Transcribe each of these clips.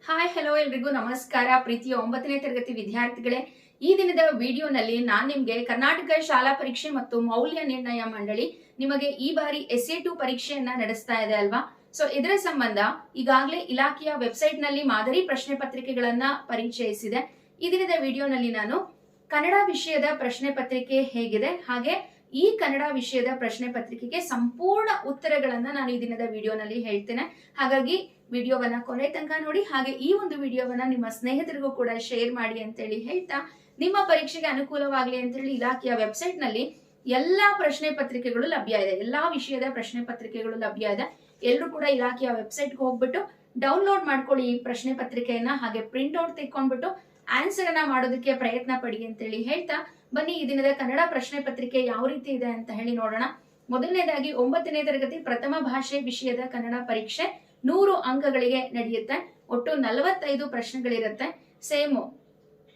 Hi hello ಎಲ್ರಿಗೂ ನಮಸ್ಕಾರ. ಪ್ರೀತಿಯ 9ನೇ ತರಗತಿ ವಿದ್ಯಾರ್ಥಿಗಳೇ, ಈ ದಿನದ ವಿಡಿಯೋನಲ್ಲಿ ನಾನು ನಿಮಗೆ ಕರ್ನಾಟಕ ಶಾಲಾ ಪರೀಕ್ಷೆ ಮತ್ತು ಮೌಲ್ಯ ನಿರ್ಣಯ ಮಂಡಳಿ ನಿಮಗೆ ಈ ಬಾರಿ SA2 ಪರೀಕ್ಷೆಯನ್ನ ನಡೆಸ್ತಾ ಇದೆ ಅಲ್ವಾ. ಸೊ ಇದರ ಸಂಬಂಧ ಈಗಾಗಲೇ ಇಲಾಖೆಯ ವೆಬ್ಸೈಟ್ ನಲ್ಲಿ ಮಾದರಿ ಪ್ರಶ್ನೆ ಪತ್ರಿಕೆಗಳನ್ನ ಪರಿಚಯಿಸಿದೆ. ಈ ದಿನದ ವಿಡಿಯೋನಲ್ಲಿ ನಾನು ಕನ್ನಡ ವಿಷಯದ ಪ್ರಶ್ನೆ ಪತ್ರಿಕೆ ಹೇಗಿದೆ, ಹಾಗೆ ಈ ಕನ್ನಡ ವಿಷಯದ ಪ್ರಶ್ನೆ ಪತ್ರಿಕೆಗೆ ಸಂಪೂರ್ಣ ಉತ್ತರಗಳನ್ನ ನಾನು ಈ ದಿನದ ವಿಡಿಯೋನಲ್ಲಿ ಹೇಳ್ತೇನೆ. ಹಾಗಾಗಿ ವಿಡಿಯೋವನ್ನ ಕೊನೆ ತನಕ ನೋಡಿ, ಹಾಗೆ ಈ ಒಂದು ವಿಡಿಯೋವನ್ನ ನಿಮ್ಮ ಸ್ನೇಹಿತರಿಗೂ ಕೂಡ ಶೇರ್ ಮಾಡಿ ಅಂತೇಳಿ ಹೇಳ್ತಾ, ನಿಮ್ಮ ಪರೀಕ್ಷೆಗೆ ಅನುಕೂಲವಾಗಲಿ ಅಂತೇಳಿ ಇಲಾಖೆಯ ವೆಬ್ಸೈಟ್ ನಲ್ಲಿ ಎಲ್ಲಾ ಪ್ರಶ್ನೆ ಪತ್ರಿಕೆಗಳು ಲಭ್ಯ ಇದೆ. ಎಲ್ಲಾ ವಿಷಯದ ಪ್ರಶ್ನೆ ಪತ್ರಿಕೆಗಳು ಲಭ್ಯ ಇದೆ. ಎಲ್ಲರೂ ಕೂಡ ಇಲಾಖೆಯ ವೆಬ್ಸೈಟ್ಗೆ ಹೋಗ್ಬಿಟ್ಟು ಡೌನ್ಲೋಡ್ ಮಾಡ್ಕೊಳ್ಳಿ ಈ ಪ್ರಶ್ನೆ ಪತ್ರಿಕೆಯನ್ನ, ಹಾಗೆ ಪ್ರಿಂಟ್ ಔಟ್ ತೆಕ್ಕೊಂಡ್ಬಿಟ್ಟು ಆನ್ಸರ್ ಅನ್ನ ಮಾಡೋದಕ್ಕೆ ಪ್ರಯತ್ನ ಪಡಿ ಅಂತೇಳಿ ಹೇಳ್ತಾ, ಬನ್ನಿ ಈ ದಿನದ ಕನ್ನಡ ಪ್ರಶ್ನೆ ಪತ್ರಿಕೆ ಯಾವ ರೀತಿ ಇದೆ ಅಂತ ಹೇಳಿ ನೋಡೋಣ. ಮೊದಲನೇದಾಗಿ 9ನೇ ತರಗತಿ ಪ್ರಥಮ ಭಾಷೆ ವಿಷಯದ ಕನ್ನಡ ಪರೀಕ್ಷೆ 100 ಅಂಕಗಳಿಗೆ ನಡೆಯುತ್ತೆ. ಒಟ್ಟು 45 ಪ್ರಶ್ನೆಗಳಿರುತ್ತೆ. ಸೇಮ್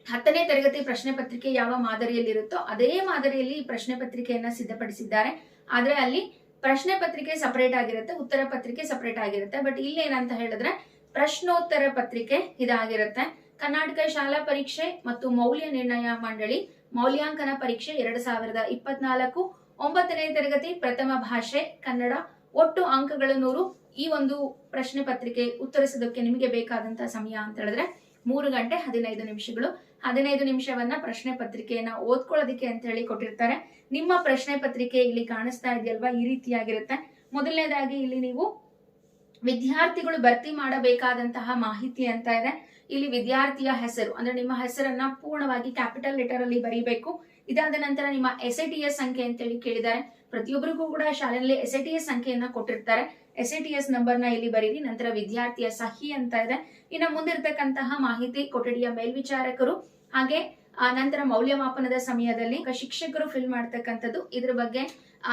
10ನೇ ತರಗತಿ ಪ್ರಶ್ನೆ ಪತ್ರಿಕೆ ಯಾವ ಮಾದರಿಯಲ್ಲಿರುತ್ತೋ ಅದೇ ಮಾದರಿಯಲ್ಲಿ ಈ ಪ್ರಶ್ನೆ ಪತ್ರಿಕೆಯನ್ನ ಸಿದ್ಧಪಡಿಸಿದ್ದಾರೆ. ಆದ್ರೆ ಅಲ್ಲಿ ಪ್ರಶ್ನೆ ಪತ್ರಿಕೆ ಸಪರೇಟ್ ಆಗಿರುತ್ತೆ, ಉತ್ತರ ಪತ್ರಿಕೆ ಸಪರೇಟ್ ಆಗಿರುತ್ತೆ. ಬಟ್ ಇಲ್ಲಿ ಏನಂತ ಹೇಳಿದ್ರೆ ಪ್ರಶ್ನೋತ್ತರ ಪತ್ರಿಕೆ ಇದಾಗಿರುತ್ತೆ. ಕರ್ನಾಟಕ ಶಾಲಾ ಪರೀಕ್ಷೆ ಮತ್ತು ಮೌಲ್ಯ ನಿರ್ಣಯ ಮಂಡಳಿ ಮೌಲ್ಯಾಂಕನ ಪರೀಕ್ಷೆ 2024 9ನೇ ತರಗತಿ ಪ್ರಥಮ ಭಾಷೆ ಕನ್ನಡ, ಒಟ್ಟು ಅಂಕಗಳು 100. ಈ ಒಂದು ಪ್ರಶ್ನೆ ಪತ್ರಿಕೆ ಉತ್ತರಿಸೋದಕ್ಕೆ ನಿಮಗೆ ಬೇಕಾದಂತಹ ಸಮಯ ಅಂತ ಹೇಳಿದ್ರೆ 3 ಗಂಟೆ 15 ನಿಮಿಷಗಳು. 15 ನಿಮಿಷವನ್ನ ಪ್ರಶ್ನೆ ಪತ್ರಿಕೆಯನ್ನ ಓದ್ಕೊಳ್ಳೋದಕ್ಕೆ ಅಂತ ಹೇಳಿ ಕೊಟ್ಟಿರ್ತಾರೆ. ನಿಮ್ಮ ಪ್ರಶ್ನೆ ಪತ್ರಿಕೆ ಇಲ್ಲಿ ಕಾಣಿಸ್ತಾ ಇದೆಯಲ್ವಾ, ಈ ರೀತಿಯಾಗಿರುತ್ತೆ. ಮೊದಲನೇದಾಗಿ ಇಲ್ಲಿ ನೀವು ವಿದ್ಯಾರ್ಥಿಗಳು ಭರ್ತಿ ಮಾಡಬೇಕಾದಂತಹ ಮಾಹಿತಿ ಅಂತ ಇದೆ. ಇಲ್ಲಿ ವಿದ್ಯಾರ್ಥಿಯ ಹೆಸರು ಅಂದ್ರೆ ನಿಮ್ಮ ಹೆಸರನ್ನ ಪೂರ್ಣವಾಗಿ ಕ್ಯಾಪಿಟಲ್ ಲೆಟರ್ ಅಲ್ಲಿ ಬರೀಬೇಕು. ಇದಾದ ನಂತರ ನಿಮ್ಮ SATS ಸಂಖ್ಯೆ ಅಂತೇಳಿ ಕೇಳಿದ್ದಾರೆ. ಪ್ರತಿಯೊಬ್ಬರಿಗೂ ಕೂಡ ಶಾಲೆಯಲ್ಲಿ SATS ಸಂಖ್ಯೆಯನ್ನ ಕೊಟ್ಟಿರ್ತಾರೆ. SATS ನಂಬರ್ ನ ಇಲ್ಲಿ ಬರೀರಿ. ನಂತರ ವಿದ್ಯಾರ್ಥಿಯ ಸಹಿ ಅಂತ ಇದೆ. ಇನ್ನು ಮುಂದಿರ್ತಕ್ಕಂತಹ ಮಾಹಿತಿ ಕೊಠಡಿಯ ಮೇಲ್ವಿಚಾರಕರು, ಹಾಗೆ ನಂತರ ಮೌಲ್ಯಮಾಪನದ ಸಮಯದಲ್ಲಿ ಶಿಕ್ಷಕರು ಫಿಲ್ ಮಾಡ್ತಕ್ಕಂಥದ್ದು. ಇದ್ರ ಬಗ್ಗೆ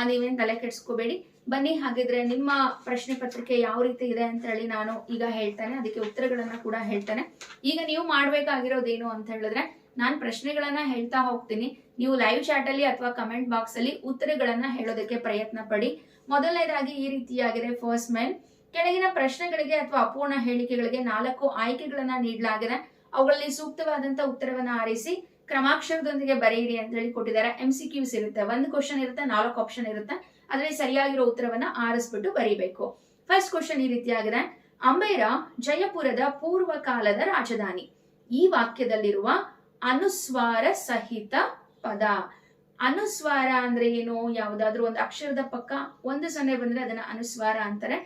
ನೀವೇನ್ ತಲೆ ಕೆಡಿಸ್ಕೋಬೇಡಿ. ಬನ್ನಿ ಹಾಗಿದ್ರೆ ನಿಮ್ಮ ಪ್ರಶ್ನೆ ಪತ್ರಿಕೆ ಯಾವ ರೀತಿ ಇದೆ ಅಂತ ಹೇಳಿ ನಾನು ಈಗ ಹೇಳ್ತೇನೆ, ಅದಕ್ಕೆ ಉತ್ತರಗಳನ್ನ ಕೂಡ ಹೇಳ್ತೇನೆ. ಈಗ ನೀವು ಮಾಡ್ಬೇಕಾಗಿರೋದೇನು ಅಂತ ಹೇಳಿದ್ರೆ, ನಾನ್ ಪ್ರಶ್ನೆಗಳನ್ನ ಹೇಳ್ತಾ ಹೋಗ್ತೀನಿ, ನೀವು ಲೈವ್ ಚಾಟ್ ಅಲ್ಲಿ ಅಥವಾ ಕಮೆಂಟ್ ಬಾಕ್ಸ್ ಅಲ್ಲಿ ಉತ್ತರಗಳನ್ನ ಹೇಳೋದಕ್ಕೆ ಪ್ರಯತ್ನ ಪಡಿ. ಮೊದಲನೇದಾಗಿ ಈ ರೀತಿಯಾಗಿದೆ. ಫಸ್ಟ್ ಮೇಲ್, ಕೆಳಗಿನ ಪ್ರಶ್ನೆಗಳಿಗೆ ಅಥವಾ ಅಪೂರ್ಣ ಹೇಳಿಕೆಗಳಿಗೆ 4 ಆಯ್ಕೆಗಳನ್ನ ನೀಡಲಾಗಿದೆ. ಅವುಗಳಲ್ಲಿ ಸೂಕ್ತವಾದಂತ ಉತ್ತರವನ್ನ ಆರಿಸಿ ಕ್ರಮಾಕ್ಷರದೊಂದಿಗೆ ಬರೆಯಿರಿ ಅಂತ ಹೇಳಿ ಕೊಟ್ಟಿದ್ದಾರೆ. MCQs ಇರುತ್ತೆ, 1 ಕ್ವಶನ್ ಇರುತ್ತೆ, 4 ಆಪ್ಷನ್ ಇರುತ್ತೆ. ಅದರಲ್ಲಿ ಸರಿಯಾಗಿರೋ ಉತ್ತರವನ್ನ ಆರಿಸ್ಬಿಟ್ಟು ಬರೀಬೇಕು. ಫಸ್ಟ್ ಕ್ವಶನ್ ಈ ರೀತಿಯಾಗಿದೆ. ಅಂಬೇರ ಜಯಪುರದ ಪೂರ್ವ ಕಾಲದ ರಾಜಧಾನಿ. ಈ ವಾಕ್ಯದಲ್ಲಿರುವ ಅನುಸ್ವಾರ ಸಹಿತ ಪದ. ಅನುಸ್ವಾರ ಅಂದ್ರೆ ಏನು? ಯಾವುದಾದ್ರೂ ಒಂದು ಅಕ್ಷರದ ಪಕ್ಕ 1 ಸೊನ್ನೆ ಬಂದ್ರೆ ಅದನ್ನ ಅನುಸ್ವಾರ ಅಂತಾರೆ.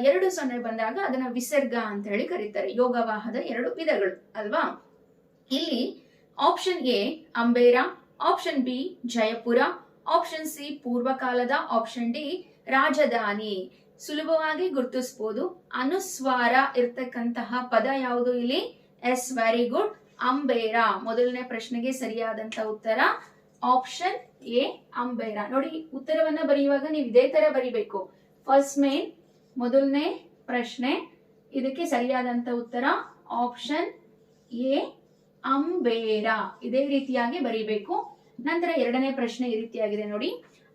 2 ಸೊನ್ನೆ ಬಂದಾಗ ಅದನ್ನ ವಿಸರ್ಗ ಅಂತ ಹೇಳಿ ಕರೀತಾರೆ. ಯೋಗವಾಹದ 2 ವಿಧಗಳು ಅಲ್ವಾ. ಇಲ್ಲಿ ಆಪ್ಷನ್ ಎ ಅಂಬೇರ, ಆಪ್ಷನ್ ಬಿ ಜಯಪುರ, ಆಪ್ಷನ್ ಸಿ ಪೂರ್ವಕಾಲದ, ಆಪ್ಷನ್ ಡಿ ರಾಜಧಾನಿ. ಸುಲಭವಾಗಿ ಗುರುತಿಸಬಹುದು. ಅನುಸ್ವಾರ ಇರ್ತಕ್ಕಂತಹ ಪದ ಯಾವುದು ಇಲ್ಲಿ? ಎಸ್, ವೆರಿ ಗುಡ್, ಅಂಬೇರ. ಮೊದಲನೇ ಪ್ರಶ್ನೆಗೆ ಸರಿಯಾದಂತ ಉತ್ತರ ಆಪ್ಷನ್ ಎ ಅಂಬೇರ. ನೋಡಿ, ಉತ್ತರವನ್ನ ಬರೆಯುವಾಗ ನೀವು ಇದೇ ತರ ಬರಿಬೇಕು. ಫಸ್ಟ್ ಮೇನ್ ಮೊದಲನೇ ಪ್ರಶ್ನೆ, ಇದಕ್ಕೆ ಸರಿಯಾದಂತ ಉತ್ತರ ಆಪ್ಷನ್ ಎ ಅಂಬೇರ. ಇದೇ ರೀತಿಯಾಗಿ ಬರೀಬೇಕು. ನಂತರ ಎರಡನೇ ಪ್ರಶ್ನೆ ಈ ರೀತಿಯಾಗಿದೆ ನೋಡಿ.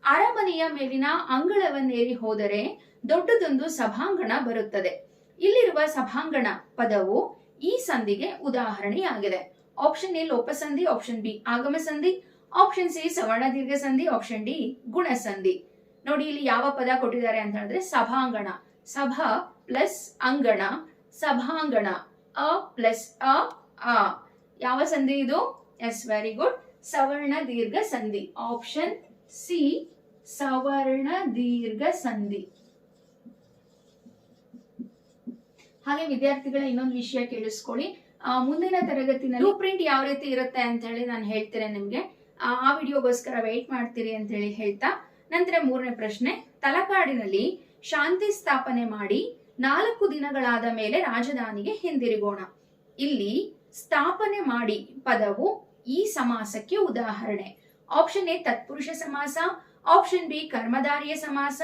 ಅರಮನೆಯ ಮೇಲಿನ ಅಂಗಳವನ್ನೇರಿ ಹೋದರೆ ದೊಡ್ಡದೊಂದು ಸಭಾಂಗಣ ಬರುತ್ತದೆ. ಇಲ್ಲಿರುವ ಸಭಾಂಗಣ ಪದವು ಈ ಸಂಧಿಗೆ ಉದಾಹರಣೆಯಾಗಿದೆ. ಆಪ್ಷನ್ ಎ ಲೋಪಸಂಧಿ, ಆಪ್ಷನ್ ಬಿ ಆಗಮ ಸಂಧಿ, ಆಪ್ಷನ್ ಸಿ ಸವರ್ಣ ದೀರ್ಘ ಸಂಧಿ, ಆಪ್ಷನ್ ಡಿ ಗುಣಸಂಧಿ. ನೋಡಿ, ಇಲ್ಲಿ ಯಾವ ಪದ ಕೊಟ್ಟಿದ್ದಾರೆ ಅಂತ ಹೇಳಿದ್ರೆ ಸಭಾಂಗಣ. ಸಭಾ ಪ್ಲಸ್ ಅಂಗಣ, ಸಭಾಂಗಣ. ಅ ಪ್ಲಸ್ ಅ. ಯಾವ ಸಂಧಿ ಇದು? ಎಸ್, ವೆರಿ ಗುಡ್, ಸವರ್ಣ ದೀರ್ಘ ಸಂಧಿ. ಆಪ್ಷನ್ ಸಿ ಸವರ್ಣ ದೀರ್ಘ ಸಂಧಿ. ಹಾಗೆ ವಿದ್ಯಾರ್ಥಿಗಳ ಇನ್ನೊಂದು ವಿಷಯ ಕೇಳಿಸ್ಕೊಳ್ಳಿ. ಮುಂದಿನ ತರಗತಿನಲ್ಲಿ ಬ್ಲೂ ಪ್ರಿಂಟ್ ಯಾವ ರೀತಿ ಇರುತ್ತೆ ಅಂತ ಹೇಳಿ ನಾನು ಹೇಳ್ತೇನೆ ನಿಮ್ಗೆ. ಆ ವಿಡಿಯೋಗೋಸ್ಕರ ವೇಟ್ ಮಾಡ್ತೀರಿ ಅಂತ ಹೇಳಿ ಹೇಳ್ತಾ, ನಂತರ 3ನೇ ಪ್ರಶ್ನೆ. ತಲಕಾಡಿನಲ್ಲಿ ಶಾಂತಿ ಸ್ಥಾಪನೆ ಮಾಡಿ 4 ದಿನಗಳಾದ ಮೇಲೆ ರಾಜಧಾನಿಗೆ ಹಿಂದಿರುಗೋಣ. ಇಲ್ಲಿ ಸ್ಥಾಪನೆ ಮಾಡಿ ಪದವು ಈ ಸಮಾಸಕ್ಕೆ ಉದಾಹರಣೆ. ಆಪ್ಷನ್ ಎ ತತ್ಪುರುಷ ಸಮಾಸ, ಆಪ್ಷನ್ ಬಿ ಕರ್ಮಧಾರಿಯ ಸಮಾಸ,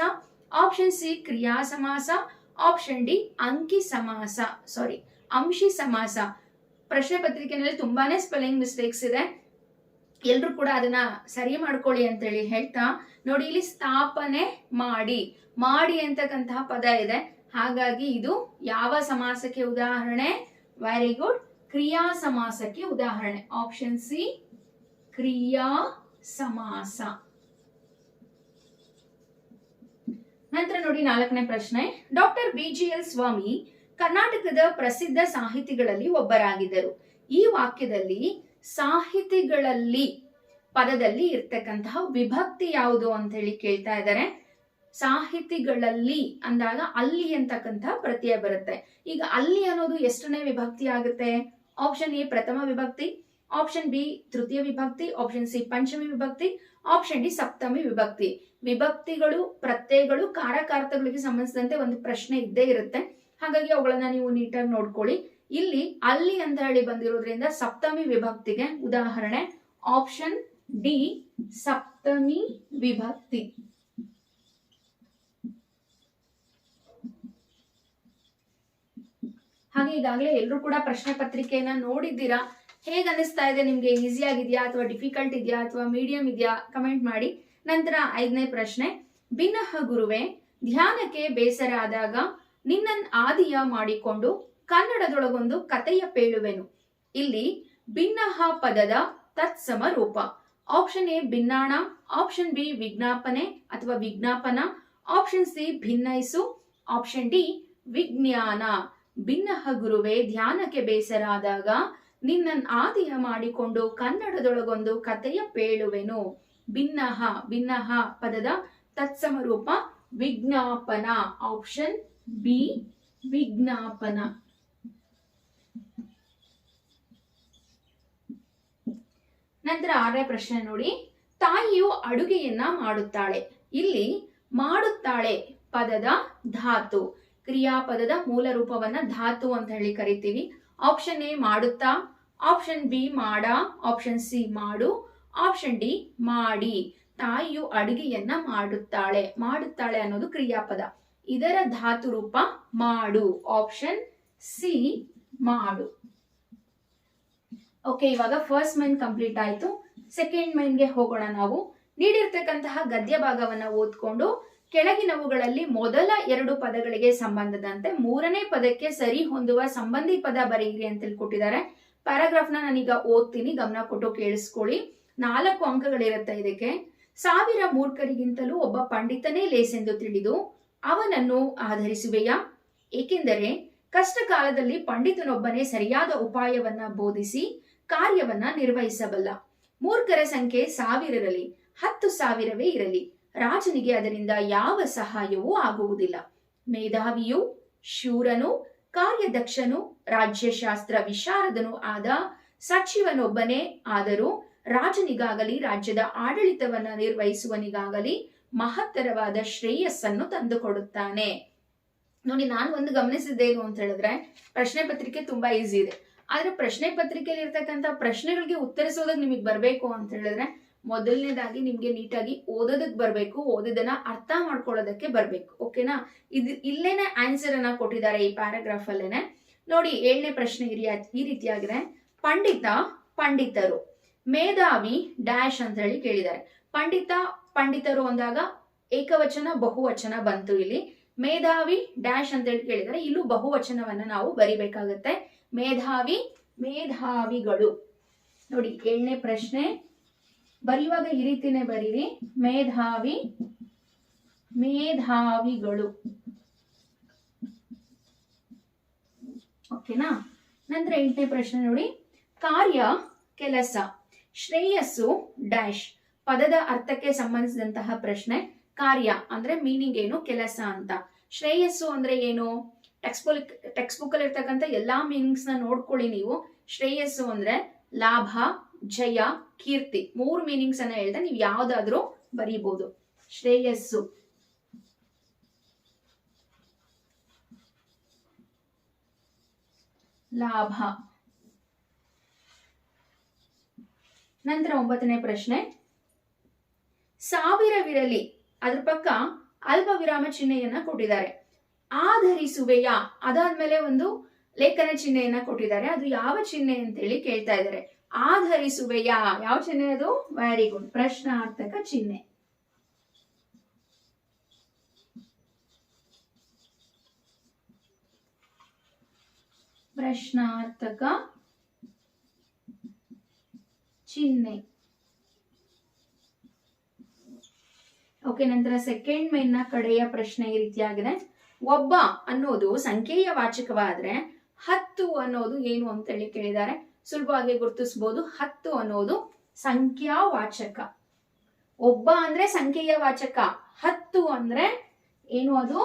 ಆಪ್ಷನ್ ಸಿ ಕ್ರಿಯಾ ಸಮಾಸ, ಆಪ್ಷನ್ ಡಿ ಅಂಕಿ ಸಮಾಸ, ಅಂಶಿ ಸಮಾಸ. ಪ್ರಶ್ನೆ ಪತ್ರಿಕೆಯಲ್ಲಿ ತುಂಬಾನೇ ಸ್ಪೆಲ್ಲಿಂಗ್ ಮಿಸ್ಟೇಕ್ಸ್ ಇದೆ. ಎಲ್ರು ಕೂಡ ಅದನ್ನ ಸರಿ ಮಾಡ್ಕೊಳ್ಳಿ ಅಂತ ಹೇಳಿ ಹೇಳ್ತಾ, ನೋಡಿ ಇಲ್ಲಿ ಸ್ಥಾಪನೆ ಮಾಡಿ, ಮಾಡಿ ಅಂತಕ್ಕಂತಹ ಪದ ಇದೆ. ಹಾಗಾಗಿ ಇದು ಯಾವ ಸಮಾಸಕ್ಕೆ ಉದಾಹರಣೆ? Very good. ಕ್ರಿಯಾ ಸಮಾಸಕ್ಕೆ ಉದಾಹರಣೆ ಆಪ್ಷನ್ ಸಿ ಕ್ರಿಯಾ ಸಮಾಸ. ನಂತರ ನೋಡಿ 4ನೇ ಪ್ರಶ್ನೆ. ಡಾಕ್ಟರ್ BGL ಸ್ವಾಮಿ ಕರ್ನಾಟಕದ ಪ್ರಸಿದ್ಧ ಸಾಹಿತಿಗಳಲ್ಲಿ ಒಬ್ಬರಾಗಿದ್ದರು. ಈ ವಾಕ್ಯದಲ್ಲಿ ಸಾಹಿತಿಗಳಲ್ಲಿ ಪದದಲ್ಲಿ ಇರ್ತಕ್ಕಂತಹ ವಿಭಕ್ತಿ ಯಾವುದು ಅಂತ ಹೇಳಿ ಕೇಳ್ತಾ ಇದ್ದಾರೆ. ಸಾಹಿತಿಗಳಲ್ಲಿ ಅಂದಾಗ ಅಲ್ಲಿ ಅಂತಕ್ಕಂತಹ ಪ್ರತ್ಯಯ ಬರುತ್ತೆ. ಈಗ ಅಲ್ಲಿ ಅನ್ನೋದು ಎಷ್ಟನೇ ವಿಭಕ್ತಿ ಆಗುತ್ತೆ? ಆಪ್ಷನ್ ಎ ಪ್ರಥಮ ವಿಭಕ್ತಿ, ಆಪ್ಷನ್ ಬಿ ತೃತೀಯ ವಿಭಕ್ತಿ, ಆಪ್ಷನ್ ಸಿ ಪಂಚಮಿ ವಿಭಕ್ತಿ, ಆಪ್ಷನ್ ಡಿ ಸಪ್ತಮಿ ವಿಭಕ್ತಿ. ವಿಭಕ್ತಿಗಳು ಪ್ರತ್ಯಯಗಳು ಕಾರಕಾರ್ಥಗಳಿಗೆ ಸಂಬಂಧಿಸಿದಂತೆ ಒಂದು ಪ್ರಶ್ನೆ ಇದ್ದೇ ಇರುತ್ತೆ. ಹಾಗಾಗಿ ಅವುಗಳನ್ನ ನೀವು ನೀಟಾಗಿ ನೋಡ್ಕೊಳ್ಳಿ. ಇಲ್ಲಿ ಅಲ್ಲಿ ಅಂತ ಹೇಳಿ ಬಂದಿರೋದ್ರಿಂದ ಸಪ್ತಮಿ ವಿಭಕ್ತಿಗೆ ಉದಾಹರಣೆ ಆಪ್ಷನ್ ಡಿ ಸಪ್ತಮಿ ವಿಭಕ್ತಿ. ಹಾಗೆ ಈಗಾಗಲೇ ಎಲ್ಲರೂ ಕೂಡ ಪ್ರಶ್ನೆ ಪತ್ರಿಕೆಯನ್ನ ನೋಡಿದ್ದೀರಾ. ಹೇಗೆ ಅನಿಸ್ತಾ ಇದೆ ನಿಮ್ಗೆ? ಈಸಿ ಆಗಿದೆಯಾ ಅಥವಾ ಡಿಫಿಕಲ್ಟ್ ಇದೆಯಾ ಅಥವಾ ಮೀಡಿಯಂ ಇದೆಯಾ? ಕಮೆಂಟ್ ಮಾಡಿ. ನಂತರ 5ನೇ ಪ್ರಶ್ನೆ. ಭಿನ್ನಹ ಗುರುವೆ, ಧ್ಯಾನಕ್ಕೆ ಬೇಸರ ಆದಾಗ ನಿನ್ನನ್ ಆದಿಯ ಮಾಡಿಕೊಂಡು ಕನ್ನಡದೊಳಗೊಂದು ಕಥೆಯ ಪೇಳುವೆನು. ಇಲ್ಲಿ ಭಿನ್ನಹ ಪದದ ತತ್ಸಮ ರೂಪ. ಆಪ್ಷನ್ ಎ ಭಿನ್ನಾಣ, ಆಪ್ಷನ್ ಬಿ ವಿಜ್ಞಾಪನೆ ಅಥವಾ ವಿಜ್ಞಾಪನ, ಆಪ್ಷನ್ ಸಿ ಭಿನ್ನೈಸು, ಆಪ್ಷನ್ ಡಿ ವಿಜ್ಞಾನ. ಭಿನ್ನಹ ಗುರುವೆ, ಧ್ಯಾನಕ್ಕೆ ಬೇಸರ ಆದಾಗ ನಿನ್ನನ್ ಆದಿಯ ಮಾಡಿಕೊಂಡು ಕನ್ನಡದೊಳಗೊಂದು ಕಥೆಯ ಪೇಳುವೆನು. ಭಿನ್ನಹ, ಭಿನ್ನಹ ಪದದ ತತ್ಸಮ ರೂಪ ವಿಜ್ಞಾಪನ. Option B ವಿಜ್ಞಾಪನ. ನಂತರ 6ನೇ ಪ್ರಶ್ನೆ ನೋಡಿ. ತಾಯಿಯು ಅಡುಗೆಯನ್ನ ಮಾಡುತ್ತಾಳೆ. ಇಲ್ಲಿ ಮಾಡುತ್ತಾಳೆ ಪದದ ಧಾತು, ಕ್ರಿಯಾಪದದ ಮೂಲ ರೂಪವನ್ನ ಧಾತು ಅಂತ ಹೇಳಿ ಕರಿತೀವಿ. ಆಪ್ಷನ್ ಎ ಮಾಡುತ್ತಾ, ಆಪ್ಷನ್ ಬಿ ಮಾಡ, ಆಪ್ಷನ್ ಸಿ ಮಾಡು, ಆಪ್ಷನ್ ಡಿ ಮಾಡಿ. ತಾಯಿಯು ಅಡುಗೆಯನ್ನ ಮಾಡುತ್ತಾಳೆ. ಮಾಡುತ್ತಾಳೆ ಅನ್ನೋದು ಕ್ರಿಯಾಪದ, ಇದರ ಧಾತು ರೂಪ ಮಾಡು. ಆಪ್ಷನ್ ಸಿ ಮಾಡು. ಓಕೆ, ಇವಾಗ ಫಸ್ಟ್ ಮೈನ್ ಕಂಪ್ಲೀಟ್ ಆಯ್ತು. ಸೆಕೆಂಡ್ ಮೈನ್ಗೆ ಹೋಗೋಣ. ನಾವು ನೀಡಿರ್ತಕ್ಕಂತಹ ಗದ್ಯ ಭಾಗವನ್ನ ಓದ್ಕೊಂಡು ಕೆಳಗಿನವುಗಳಲ್ಲಿ ಮೊದಲ 2 ಪದಗಳಿಗೆ ಸಂಬಂಧದಂತೆ 3ನೇ ಪದಕ್ಕೆ ಸರಿ ಹೊಂದುವ ಸಂಬಂಧಿ ಪದ ಬರೆಯಿರಿ ಅಂತ ಕೊಟ್ಟಿದ್ದಾರೆ. ಪ್ಯಾರಾಗ್ರಾಫ್ ನಾನೀಗ ಓದ್ತೀನಿ, ಗಮನ ಕೊಟ್ಟು ಕೇಳಿಸ್ಕೊಳ್ಳಿ. 4 ಅಂಕಗಳಿರುತ್ತೆ ಇದಕ್ಕೆ. 1000 ಮೂರ್ಖರಿಗಿಂತಲೂ ಒಬ್ಬ ಪಂಡಿತನೇ ಲೇಸೆಂದು ತಿಳಿದು ಅವನನ್ನು ಆಧರಿಸುವೆಯಾ? ಏಕೆಂದರೆ ಕಷ್ಟ ಕಾಲದಲ್ಲಿ ಪಂಡಿತನೊಬ್ಬನೇ ಸರಿಯಾದ ಉಪಾಯವನ್ನ ಬೋಧಿಸಿ ಕಾರ್ಯವನ್ನ ನಿರ್ವಹಿಸಬಲ್ಲ. ಮೂರ್ಖರ ಸಂಖ್ಯೆ 1000 ಇರಲಿ, 10,000ವೇ ಇರಲಿ, ರಾಜನಿಗೆ ಅದರಿಂದ ಯಾವ ಸಹಾಯವೂ ಆಗುವುದಿಲ್ಲ. ಮೇಧಾವಿಯು, ಶೂರನು, ಕಾರ್ಯದಕ್ಷನು, ರಾಜ್ಯಶಾಸ್ತ್ರ ವಿಶಾರದನು ಆದ ಸಚಿವನೊಬ್ಬನೇ ಆದರೂ ರಾಜನಿಗಾಗಲಿ ರಾಜ್ಯದ ಆಡಳಿತವನ್ನ ನಿರ್ವಹಿಸುವನಿಗಾಗಲಿ ಮಹತ್ತರವಾದ ಶ್ರೇಯಸ್ಸನ್ನು ತಂದುಕೊಡುತ್ತಾನೆ. ನೋಡಿ, ನಾನು ಒಂದು ಗಮನಿಸಿದ್ದೇನು ಅಂತ ಹೇಳಿದ್ರೆ, ಪ್ರಶ್ನೆ ಪತ್ರಿಕೆ ತುಂಬಾ ಈಸಿ ಇದೆ. ಆದ್ರೆ ಪ್ರಶ್ನೆ ಪತ್ರಿಕೆಯಲ್ಲಿ ಇರ್ತಕ್ಕಂಥ ಪ್ರಶ್ನೆಗಳಿಗೆ ಉತ್ತರಿಸೋದಕ್ಕೆ ನಿಮಗೆ ಬರ್ಬೇಕು ಅಂತ ಹೇಳಿದ್ರೆ ಮೊದಲನೇದಾಗಿ ನಿಮ್ಗೆ ನೀಟಾಗಿ ಓದೋದಕ್ಕೆ ಬರ್ಬೇಕು, ಓದಿದನ್ನ ಅರ್ಥ ಮಾಡ್ಕೊಳ್ಳೋದಕ್ಕೆ ಬರ್ಬೇಕು. ಓಕೆನಾ? ಇಲ್ಲೇನೆ ಆನ್ಸರ್ ಅನ್ನ ಕೊಟ್ಟಿದ್ದಾರೆ ಈ ಪ್ಯಾರಾಗ್ರಾಫ್ ಅಲ್ಲೇನೆ. ನೋಡಿ, 7ನೇ ಪ್ರಶ್ನೆ ಈ ರೀತಿಯಾಗಿದೆ. ಪಂಡಿತ, ಪಂಡಿತರು, ಮೇಧಾವಿ ಡ್ಯಾಶ್ ಅಂತ ಹೇಳಿ ಕೇಳಿದ್ದಾರೆ. ಪಂಡಿತ, ಪಂಡಿತರು ಅಂದಾಗ ಏಕವಚನ ಬಹುವಚನ ಬಂತು. ಇಲ್ಲಿ ಮೇಧಾವಿ ಡ್ಯಾಶ್ ಅಂತ ಹೇಳಿ ಕೇಳಿದರೆ ಇಲ್ಲೂ ಬಹುವಚನವನ್ನ ನಾವು ಬರಿಬೇಕಾಗತ್ತೆ. ಮೇಧಾವಿ, ಮೇಧಾವಿಗಳು. ನೋಡಿ, 7ನೇ ಪ್ರಶ್ನೆ ಬರೆಯುವಾಗ ಈ ರೀತಿನೇ ಬರೀರಿ. ಮೇಧಾವಿ, ಮೇಧಾವಿಗಳು. ಓಕೆನಾ? ನಂತರ 8ನೇ ಪ್ರಶ್ನೆ ನೋಡಿ. ಕಾರ್ಯ, ಕೆಲಸ, ಶ್ರೇಯಸ್ಸು ಡ್ಯಾಶ್ ಪದದ ಅರ್ಥಕ್ಕೆ ಸಂಬಂಧಿಸಿದಂತಹ ಪ್ರಶ್ನೆ. ಕಾರ್ಯ ಅಂದ್ರೆ ಮೀನಿಂಗ್ ಏನು, ಕೆಲಸ ಅಂತ. ಶ್ರೇಯಸ್ಸು ಅಂದ್ರೆ ಏನು? ಟೆಕ್ಸ್ಟ್ ಬುಕ್ ಅಲ್ಲಿ ಇರ್ತಕ್ಕಂಥ ಎಲ್ಲಾ ಮೀನಿಂಗ್ಸ್ ನ ನೋಡ್ಕೊಳ್ಳಿ ನೀವು. ಶ್ರೇಯಸ್ಸು ಅಂದ್ರೆ ಲಾಭ, ಜಯ, ಕೀರ್ತಿ. 3 ಮೀನಿಂಗ್ಸ್ ಅನ್ನ ಹೇಳ್ದೆ, ನೀವು ಯಾವ್ದಾದ್ರೂ ಬರೀಬಹುದು. ಶ್ರೇಯಸ್ಸು, ಲಾಭ. ನಂತರ 9ನೇ ಪ್ರಶ್ನೆ. 1000ವಿರಲಿ, ಅದ್ರ ಪಕ್ಕ ಅಲ್ಪ ವಿರಾಮ ಚಿಹ್ನೆಯನ್ನ ಕೊಟ್ಟಿದ್ದಾರೆ. ಆಧರಿಸುವೆಯಾ ಅದಾದ್ಮೇಲೆ ಒಂದು ಲೇಖನ ಚಿಹ್ನೆಯನ್ನ ಕೊಟ್ಟಿದ್ದಾರೆ. ಅದು ಯಾವ ಚಿಹ್ನೆ ಅಂತ ಹೇಳಿ ಕೇಳ್ತಾ ಇದ್ದಾರೆ. ಆಧರಿಸುವೆಯಾ ಯಾವ ಚಿಹ್ನೆ ಅದು? ವೆರಿ ಗುಡ್, ಪ್ರಶ್ನಾರ್ಥಕ ಚಿಹ್ನೆ. ಪ್ರಶ್ನಾರ್ಥಕ ಚಿಹ್ನೆ. ಓಕೆ, ನಂತರ ಸೆಕೆಂಡ್ ಮೇನ್ ನ ಕಡೆಯ ಪ್ರಶ್ನೆ ಈ ರೀತಿಯಾಗಿದೆ. ಒಬ್ಬ ಅನ್ನೋದು ಸಂಖ್ಯೆಯ ವಾಚಕವಾದ್ರೆ 10 ಅನ್ನೋದು ಏನು ಅಂತ ಹೇಳಿ ಕೇಳಿದ್ದಾರೆ. ಸುಲಭವಾಗಿ ಗುರುತಿಸಬಹುದು. 10 ಅನ್ನೋದು ಸಂಖ್ಯಾವಾಚಕ. ಒಬ್ಬ ಅಂದ್ರೆ ಸಂಖ್ಯೆಯ ವಾಚಕ, 10 ಅಂದ್ರೆ ಏನು, ಅದು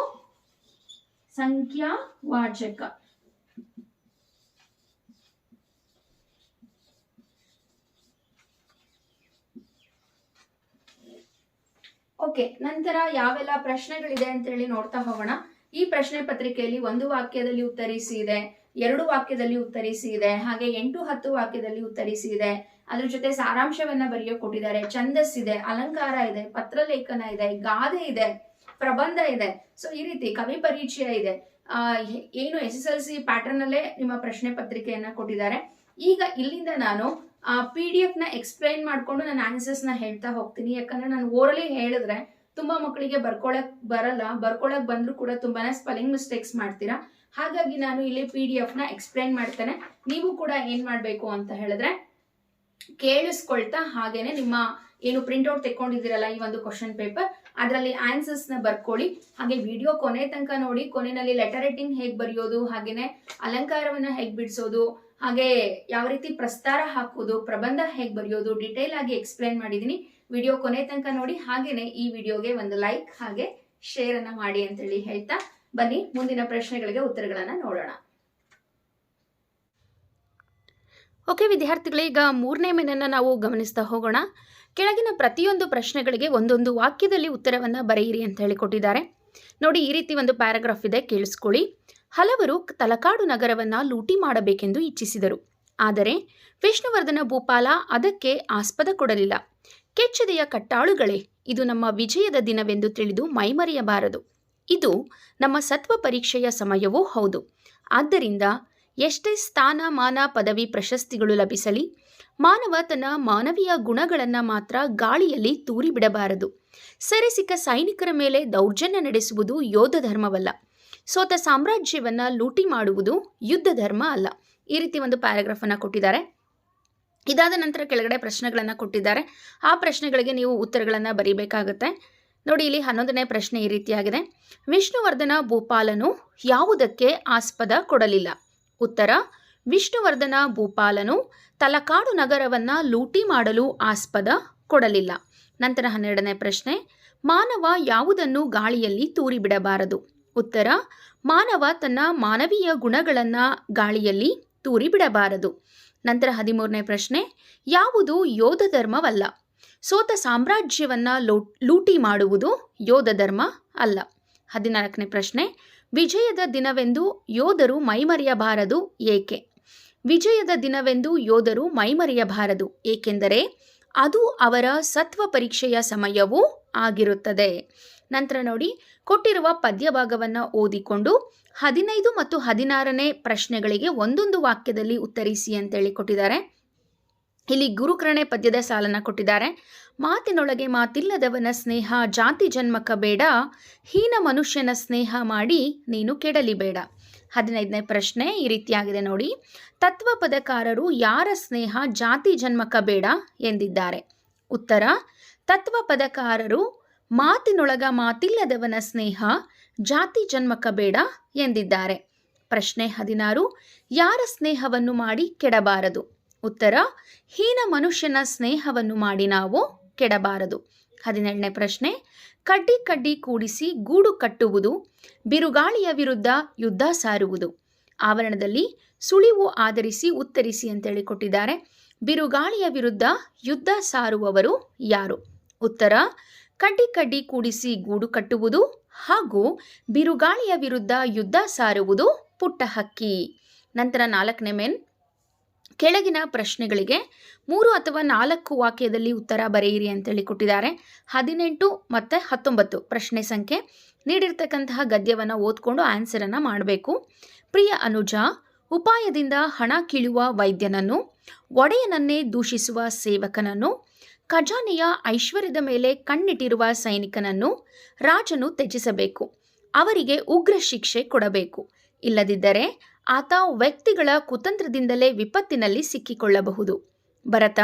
ಸಂಖ್ಯಾವಾಚಕ. ಓಕೆ, ನಂತರ ಯಾವೆಲ್ಲ ಪ್ರಶ್ನೆಗಳಿದೆ ಅಂತ ಹೇಳಿ ನೋಡ್ತಾ ಹೋಗೋಣ. ಈ ಪ್ರಶ್ನೆ ಪತ್ರಿಕೆಯಲ್ಲಿ 1 ವಾಕ್ಯದಲ್ಲಿ ಉತ್ತರಿಸಿ ಇದೆ, 2 ವಾಕ್ಯದಲ್ಲಿ ಉತ್ತರಿಸಿ ಇದೆ, ಹಾಗೆ 8, 10 ವಾಕ್ಯದಲ್ಲಿ ಉತ್ತರಿಸಿ ಇದೆ. ಅದ್ರ ಜೊತೆ ಸಾರಾಂಶವನ್ನ ಬರೆಯೋ ಕೊಟ್ಟಿದ್ದಾರೆ. ಛಂದಸ್ ಇದೆ, ಅಲಂಕಾರ ಇದೆ, ಪತ್ರಲೇಖನ ಇದೆ, ಗಾದೆ ಇದೆ, ಪ್ರಬಂಧ ಇದೆ. ಸೊ ಈ ರೀತಿ ಕವಿ ಪರಿಚಯ ಇದೆ. ಏನು SSLC ಪ್ಯಾಟರ್ನ್ ಅಲ್ಲೇ ನಿಮ್ಮ ಪ್ರಶ್ನೆ ಪತ್ರಿಕೆಯನ್ನ ಕೊಟ್ಟಿದ್ದಾರೆ. ಈಗ ಇಲ್ಲಿಂದ ನಾನು PDF ನ ಎಕ್ಸ್ಪ್ಲೈನ್ ಮಾಡ್ಕೊಂಡು ನನ್ನ ಆನ್ಸರ್ಸ್ ನ ಹೇಳ್ತಾ ಹೋಗ್ತೀನಿ. ಯಾಕಂದ್ರೆ ನಾನು ಓರಲಿ ಹೇಳಿದ್ರೆ ತುಂಬಾ ಮಕ್ಕಳಿಗೆ ಬರ್ಕೊಳಕ್ ಬರಲ್ಲ, ಬರ್ಕೊಳಕ್ ಬಂದ್ರು ಕೂಡ ತುಂಬಾನೇ ಸ್ಪೆಲ್ಲಿಂಗ್ ಮಿಸ್ಟೇಕ್ಸ್ ಮಾಡ್ತೀರಾ. ಹಾಗಾಗಿ ನಾನು ಇಲ್ಲಿ PDF ನ ಎಕ್ಸ್ಪ್ಲೈನ್ ಮಾಡ್ತೇನೆ. ನೀವು ಕೂಡ ಏನ್ ಮಾಡ್ಬೇಕು ಅಂತ ಹೇಳಿದ್ರೆ ಕೇಳಿಸ್ಕೊಳ್ತಾ ಹಾಗೇನೆ ನಿಮ್ಮ ಏನು ಪ್ರಿಂಟ್ಔಟ್ ತೆಕ್ಕೊಂಡಿದ್ದೀರಲ್ಲ ಈ ಒಂದು ಕ್ವಶನ್ ಪೇಪರ್, ಅದರಲ್ಲಿ ಆನ್ಸರ್ಸ್ ನ ಬರ್ಕೊಳ್ಳಿ. ಹಾಗೆ ವಿಡಿಯೋ ಕೊನೆ ತನಕ ನೋಡಿ. ಕೊನೆಯಲ್ಲಿ ಲೆಟರ್ ರೈಟಿಂಗ್ ಹೇಗ್ ಬರೆಯೋದು, ಹಾಗೇನೆ ಅಲಂಕಾರವನ್ನ ಹೇಗ್ ಬಿಡಿಸೋದು, ಹಾಗೆ ಯಾವ ರೀತಿ ಪ್ರಸ್ತಾರ ಹಾಕೋದು, ಪ್ರಬಂಧ ಹೇಗ್ ಬರೆಯೋದು ಡಿಟೇಲ್ ಆಗಿ ಎಕ್ಸ್ಪ್ಲೈನ್ ಮಾಡಿದೀನಿ. ವಿಡಿಯೋ ಕೊನೆ ತನಕ ನೋಡಿ. ಹಾಗೇನೆ ಈ ವಿಡಿಯೋಗೆ ಒಂದು ಲೈಕ್ ಹಾಗೆ ಶೇರ್ ಅನ್ನ ಮಾಡಿ ಅಂತ ಹೇಳಿ ಹೇಳ್ತಾ ಬನ್ನಿ ಮುಂದಿನ ಪ್ರಶ್ನೆಗಳಿಗೆ ಉತ್ತರಗಳನ್ನ ನೋಡೋಣ. ಓಕೆ ವಿದ್ಯಾರ್ಥಿಗಳೇ, ಈಗ 3ನೇ ಮೇನನ್ನ ನಾವು ಗಮನಿಸ್ತಾ ಹೋಗೋಣ. ಕೆಳಗಿನ ಪ್ರತಿಯೊಂದು ಪ್ರಶ್ನೆಗಳಿಗೆ ಒಂದೊಂದು ವಾಕ್ಯದಲ್ಲಿ ಉತ್ತರವನ್ನ ಬರೆಯಿರಿ ಅಂತ ಹೇಳಿ ಕೊಟ್ಟಿದ್ದಾರೆ. ನೋಡಿ, ಈ ರೀತಿ ಒಂದು ಪ್ಯಾರಾಗ್ರಾಫ್ ಇದೆ, ಕೇಳಿಸ್ಕೊಳ್ಳಿ. ಹಲವರು ತಲಕಾಡು ನಗರವನ್ನ ಲೂಟಿ ಮಾಡಬೇಕೆಂದು ಇಚ್ಛಿಸಿದರು. ಆದರೆ ವಿಷ್ಣುವರ್ಧನ ಭೂಪಾಲ ಅದಕ್ಕೆ ಆಸ್ಪದ ಕೊಡಲಿಲ್ಲ. ಕೆಚ್ಚದೆಯ ಕಟ್ಟಾಳುಗಳೇ, ಇದು ನಮ್ಮ ವಿಜಯದ ದಿನವೆಂದು ತಿಳಿದು ಮೈಮರೆಯಬಾರದು. ಇದು ನಮ್ಮ ಸತ್ವ ಪರೀಕ್ಷೆಯ ಸಮಯವೂ ಹೌದು. ಆದ್ದರಿಂದ ಎಷ್ಟೇ ಸ್ಥಾನ, ಮಾನ, ಪದವಿ, ಪ್ರಶಸ್ತಿಗಳು ಲಭಿಸಲಿ, ಮಾನವ ತನ್ನ ಮಾನವೀಯ ಗುಣಗಳನ್ನು ಮಾತ್ರ ಗಾಳಿಯಲ್ಲಿ ತೂರಿ ಬಿಡಬಾರದು. ಸೆರೆಸಿಕ್ಕ ಸೈನಿಕರ ಮೇಲೆ ದೌರ್ಜನ್ಯ ನಡೆಸುವುದು ಯೋಧ ಧರ್ಮವಲ್ಲ. ಸೋತ ಸಾಮ್ರಾಜ್ಯವನ್ನ ಲೂಟಿ ಮಾಡುವುದು ಯುದ್ಧ ಧರ್ಮ ಅಲ್ಲ. ಈ ರೀತಿ ಒಂದು ಪ್ಯಾರಾಗ್ರಾಫ್ ಅನ್ನ ಕೊಟ್ಟಿದ್ದಾರೆ. ಇದಾದ ನಂತರ ಕೆಳಗಡೆ ಪ್ರಶ್ನೆಗಳನ್ನು ಕೊಟ್ಟಿದ್ದಾರೆ. ಆ ಪ್ರಶ್ನೆಗಳಿಗೆ ನೀವು ಉತ್ತರಗಳನ್ನು ಬರೀಬೇಕಾಗುತ್ತೆ. ನೋಡಿ, ಇಲ್ಲಿ 11ನೇ ಪ್ರಶ್ನೆ ಈ ರೀತಿಯಾಗಿದೆ. ವಿಷ್ಣುವರ್ಧನ ಭೂಪಾಲನು ಯಾವುದಕ್ಕೆ ಆಸ್ಪದ ಕೊಡಲಿಲ್ಲ? ಉತ್ತರ: ವಿಷ್ಣುವರ್ಧನ ಭೂಪಾಲನು ತಲಕಾಡು ನಗರವನ್ನ ಲೂಟಿ ಮಾಡಲು ಆಸ್ಪದ ಕೊಡಲಿಲ್ಲ. ನಂತರ 12ನೇ ಪ್ರಶ್ನೆ. ಮಾನವ ಯಾವುದನ್ನು ಗಾಳಿಯಲ್ಲಿ ತೂರಿ ಬಿಡಬಾರದು? ಉತ್ತರ: ಮಾನವ ತನ್ನ ಮಾನವೀಯ ಗುಣಗಳನ್ನು ಗಾಳಿಯಲ್ಲಿ ತೂರಿ ಬಿಡಬಾರದು. ನಂತರ 13ನೇ ಪ್ರಶ್ನೆ. ಯಾವುದು ಯೋಧ ಧರ್ಮವಲ್ಲ? ಸೋತ ಸಾಮ್ರಾಜ್ಯವನ್ನ ಲೂಟಿ ಮಾಡುವುದು ಯೋಧ ಧರ್ಮ ಅಲ್ಲ. 14ನೇ ಪ್ರಶ್ನೆ. ವಿಜಯದ ದಿನವೆಂದು ಯೋಧರು ಮೈಮರೆಯಬಾರದು ಏಕೆ? ವಿಜಯದ ದಿನವೆಂದು ಯೋಧರು ಮೈಮರೆಯಬಾರದು, ಏಕೆಂದರೆ ಅದು ಅವರ ಸತ್ವ ಪರೀಕ್ಷೆಯ ಸಮಯವೂ ಆಗಿರುತ್ತದೆ. ನಂತರ ನೋಡಿ, ಕೊಟ್ಟಿರುವ ಪದ್ಯ ಭಾಗವನ್ನು ಓದಿಕೊಂಡು 15 ಮತ್ತು 16ನೇ ಪ್ರಶ್ನೆಗಳಿಗೆ ಒಂದೊಂದು ವಾಕ್ಯದಲ್ಲಿ ಉತ್ತರಿಸಿ ಅಂತೇಳಿ ಕೊಟ್ಟಿದ್ದಾರೆ. ಇಲ್ಲಿ ಗುರುಕರಣೆ ಪದ್ಯದ ಸಾಲನ್ನು ಕೊಟ್ಟಿದ್ದಾರೆ. ಮಾತಿನೊಳಗೆ ಮಾತಿಲ್ಲದವನ ಸ್ನೇಹ ಜಾತಿ ಜನ್ಮಕ ಬೇಡ, ಹೀನ ಮನುಷ್ಯನ ಸ್ನೇಹ ಮಾಡಿ ನೀನು ಕೆಡಲಿ ಬೇಡ. 15ನೇ ಪ್ರಶ್ನೆ ಈ ರೀತಿಯಾಗಿದೆ ನೋಡಿ. ತತ್ವ ಪದಕಾರರು ಯಾರ ಸ್ನೇಹ ಜಾತಿ ಜನ್ಮಕ ಬೇಡ ಎಂದಿದ್ದಾರೆ? ಉತ್ತರ: ತತ್ವ ಪದಕಾರರು ಮಾತಿನೊಳಗ ಮಾತಿಲ್ಲದವನ ಸ್ನೇಹ ಜಾತಿ ಜನ್ಮಕ ಬೇಡ ಎಂದಿದ್ದಾರೆ. ಪ್ರಶ್ನೆ 16. ಯಾರ ಸ್ನೇಹವನ್ನು ಮಾಡಿ ಕೆಡಬಾರದು? ಉತ್ತರ: ಹೀನ ಮನುಷ್ಯನ ಸ್ನೇಹವನ್ನು ಮಾಡಿ ನಾವು ಕೆಡಬಾರದು. 17ನೇ ಪ್ರಶ್ನೆ. ಕಡ್ಡಿ ಕಡ್ಡಿ ಕೂಡಿಸಿ ಗೂಡು ಕಟ್ಟುವುದು, ಬಿರುಗಾಳಿಯ ವಿರುದ್ಧ ಯುದ್ಧ ಸಾರುವುದು. ಆವರಣದಲ್ಲಿ ಸುಳಿವು ಆಧರಿಸಿ ಉತ್ತರಿಸಿ ಅಂತೇಳಿ ಕೊಟ್ಟಿದ್ದಾರೆ. ಬಿರುಗಾಳಿಯ ವಿರುದ್ಧ ಯುದ್ಧ ಸಾರುವವರು ಯಾರು? ಉತ್ತರ: ಕಡ್ಡಿ ಕಡ್ಡಿ ಕೂಡಿಸಿ ಗೂಡು ಕಟ್ಟುವುದು ಹಾಗೂ ಬಿರುಗಾಳಿಯ ವಿರುದ್ಧ ಯುದ್ಧ ಸಾರುವುದು ಪುಟ್ಟ ಹಕ್ಕಿ. ನಂತರ 4ನೇ ಮೇನ್. ಕೆಳಗಿನ ಪ್ರಶ್ನೆಗಳಿಗೆ 3 ಅಥವಾ 4 ವಾಕ್ಯದಲ್ಲಿ ಉತ್ತರ ಬರೆಯಿರಿ ಅಂತೇಳಿ ಕೊಟ್ಟಿದ್ದಾರೆ. 18 ಮತ್ತು 19 ಪ್ರಶ್ನೆ ಸಂಖ್ಯೆ. ನೀಡಿರ್ತಕ್ಕಂತಹ ಗದ್ಯವನ್ನು ಓದ್ಕೊಂಡು ಆನ್ಸರನ್ನು ಮಾಡಬೇಕು. ಪ್ರಿಯ ಅನುಜ, ಉಪಾಯದಿಂದ ಹಣ ಕೀಳುವ ವೈದ್ಯನನ್ನು, ಒಡೆಯನನ್ನೇ ದೂಷಿಸುವ ಸೇವಕನನ್ನು, ಖಜಾನೆಯ ಐಶ್ವರ್ಯದ ಮೇಲೆ ಕಣ್ಣಿಟ್ಟಿರುವ ಸೈನಿಕನನ್ನು ರಾಜನು ತ್ಯಜಿಸಬೇಕು. ಅವರಿಗೆ ಉಗ್ರ ಶಿಕ್ಷೆ ಕೊಡಬೇಕು. ಇಲ್ಲದಿದ್ದರೆ ಆತ ವ್ಯಕ್ತಿಗಳ ಕುತಂತ್ರದಿಂದಲೇ ವಿಪತ್ತಿನಲ್ಲಿ ಸಿಕ್ಕಿಕೊಳ್ಳಬಹುದು. ಭರತ,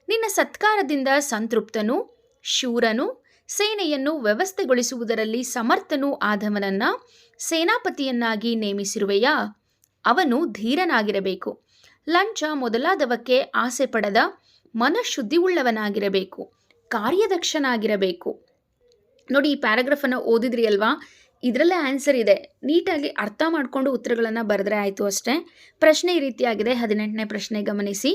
ನಿನ್ನ ಸತ್ಕಾರದಿಂದ ಸಂತೃಪ್ತನೂ ಶೂರನೂ ಸೇನೆಯನ್ನು ವ್ಯವಸ್ಥೆಗೊಳಿಸುವುದರಲ್ಲಿ ಸಮರ್ಥನೂ ಆದವನನ್ನ ಸೇನಾಪತಿಯನ್ನಾಗಿ ನೇಮಿಸಿರುವೆಯಾ? ಅವನು ಧೀರನಾಗಿರಬೇಕು, ಲಂಚ ಮೊದಲಾದವಕ್ಕೆ ಆಸೆ ಪಡದ ಮನಃಶುದ್ಧಿ ಉಳ್ಳವನಾಗಿರಬೇಕು, ಕಾರ್ಯದಕ್ಷನಾಗಿರಬೇಕು. ನೋಡಿ, ಈ ಪ್ಯಾರಾಗ್ರಾಫನ್ನು ಓದಿದ್ರಿ ಅಲ್ವಾ? ಇದರಲ್ಲೇ ಆನ್ಸರ್ ಇದೆ. ನೀಟಾಗಿ ಅರ್ಥ ಮಾಡಿಕೊಂಡು ಉತ್ತರಗಳನ್ನು ಬರೆದ್ರೆ ಆಯಿತು ಅಷ್ಟೇ. ಪ್ರಶ್ನೆ ಈ ರೀತಿಯಾಗಿದೆ. 18ನೇ ಪ್ರಶ್ನೆ ಗಮನಿಸಿ.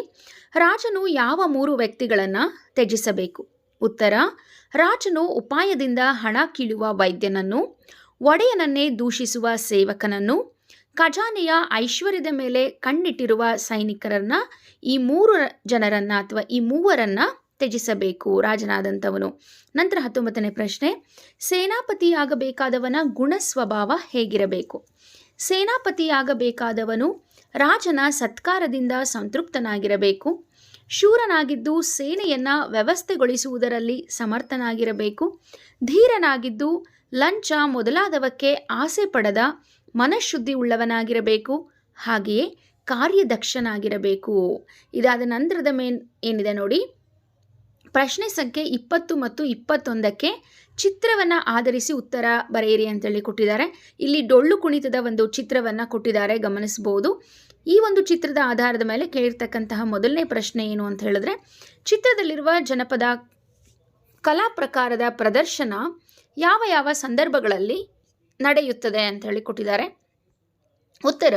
ರಾಜನು ಯಾವ 3 ವ್ಯಕ್ತಿಗಳನ್ನು ತ್ಯಜಿಸಬೇಕು? ಉತ್ತರ: ರಾಜನು ಉಪಾಯದಿಂದ ಹಣ ಕೀಳುವ ವೈದ್ಯನನ್ನು, ಒಡೆಯನನ್ನೇ ದೂಷಿಸುವ ಸೇವಕನನ್ನು, ಖಜಾನೆಯ ಐಶ್ವರ್ಯದ ಮೇಲೆ ಕಣ್ಣಿಟ್ಟಿರುವ ಸೈನಿಕರನ್ನ, ಈ 3 ಜನರನ್ನ ಅಥವಾ ಈ 3ವರನ್ನ ತ್ಯಜಿಸಬೇಕು ರಾಜನಾದಂಥವನು. ನಂತರ 19ನೇ ಪ್ರಶ್ನೆ. ಸೇನಾಪತಿಯಾಗಬೇಕಾದವನ ಗುಣ ಸ್ವಭಾವ ಹೇಗಿರಬೇಕು? ಸೇನಾಪತಿಯಾಗಬೇಕಾದವನು ರಾಜನ ಸತ್ಕಾರದಿಂದ ಸಂತೃಪ್ತನಾಗಿರಬೇಕು, ಶೂರನಾಗಿದ್ದು ಸೇನೆಯನ್ನು ವ್ಯವಸ್ಥೆಗೊಳಿಸುವುದರಲ್ಲಿ ಸಮರ್ಥನಾಗಿರಬೇಕು, ಧೀರನಾಗಿದ್ದು ಲಂಚ ಮೊದಲಾದವಕ್ಕೆ ಆಸೆ ಪಡದ ಮನಃಶುದ್ಧಿ ಉಳ್ಳವನಾಗಿರಬೇಕು, ಹಾಗೆಯೇ ಕಾರ್ಯದಕ್ಷನಾಗಿರಬೇಕು. ಇದಾದ ನಂತರದ ಏನಿದೆ ನೋಡಿ, ಪ್ರಶ್ನೆ ಸಂಖ್ಯೆ 20 ಮತ್ತು 21ಕ್ಕೆ ಚಿತ್ರವನ್ನು ಆಧರಿಸಿ ಉತ್ತರ ಬರೆಯಿರಿ ಅಂತೇಳಿ ಕೊಟ್ಟಿದ್ದಾರೆ. ಇಲ್ಲಿ ಡೊಳ್ಳು ಕುಣಿತದ ಒಂದು ಚಿತ್ರವನ್ನು ಕೊಟ್ಟಿದ್ದಾರೆ, ಗಮನಿಸಬಹುದು. ಈ ಒಂದು ಚಿತ್ರದ ಆಧಾರದ ಮೇಲೆ ಕೇಳಿರ್ತಕ್ಕಂತಹ ಮೊದಲನೇ ಪ್ರಶ್ನೆ ಏನು ಅಂತ ಹೇಳಿದ್ರೆ, ಚಿತ್ರದಲ್ಲಿರುವ ಜನಪದ ಕಲಾ ಪ್ರಕಾರದ ಪ್ರದರ್ಶನ ಯಾವ ಯಾವ ಸಂದರ್ಭಗಳಲ್ಲಿ ನಡೆಯುತ್ತದೆ ಅಂತ ಹೇಳಿ ಕೊಟ್ಟಿದ್ದಾರೆ. ಉತ್ತರ: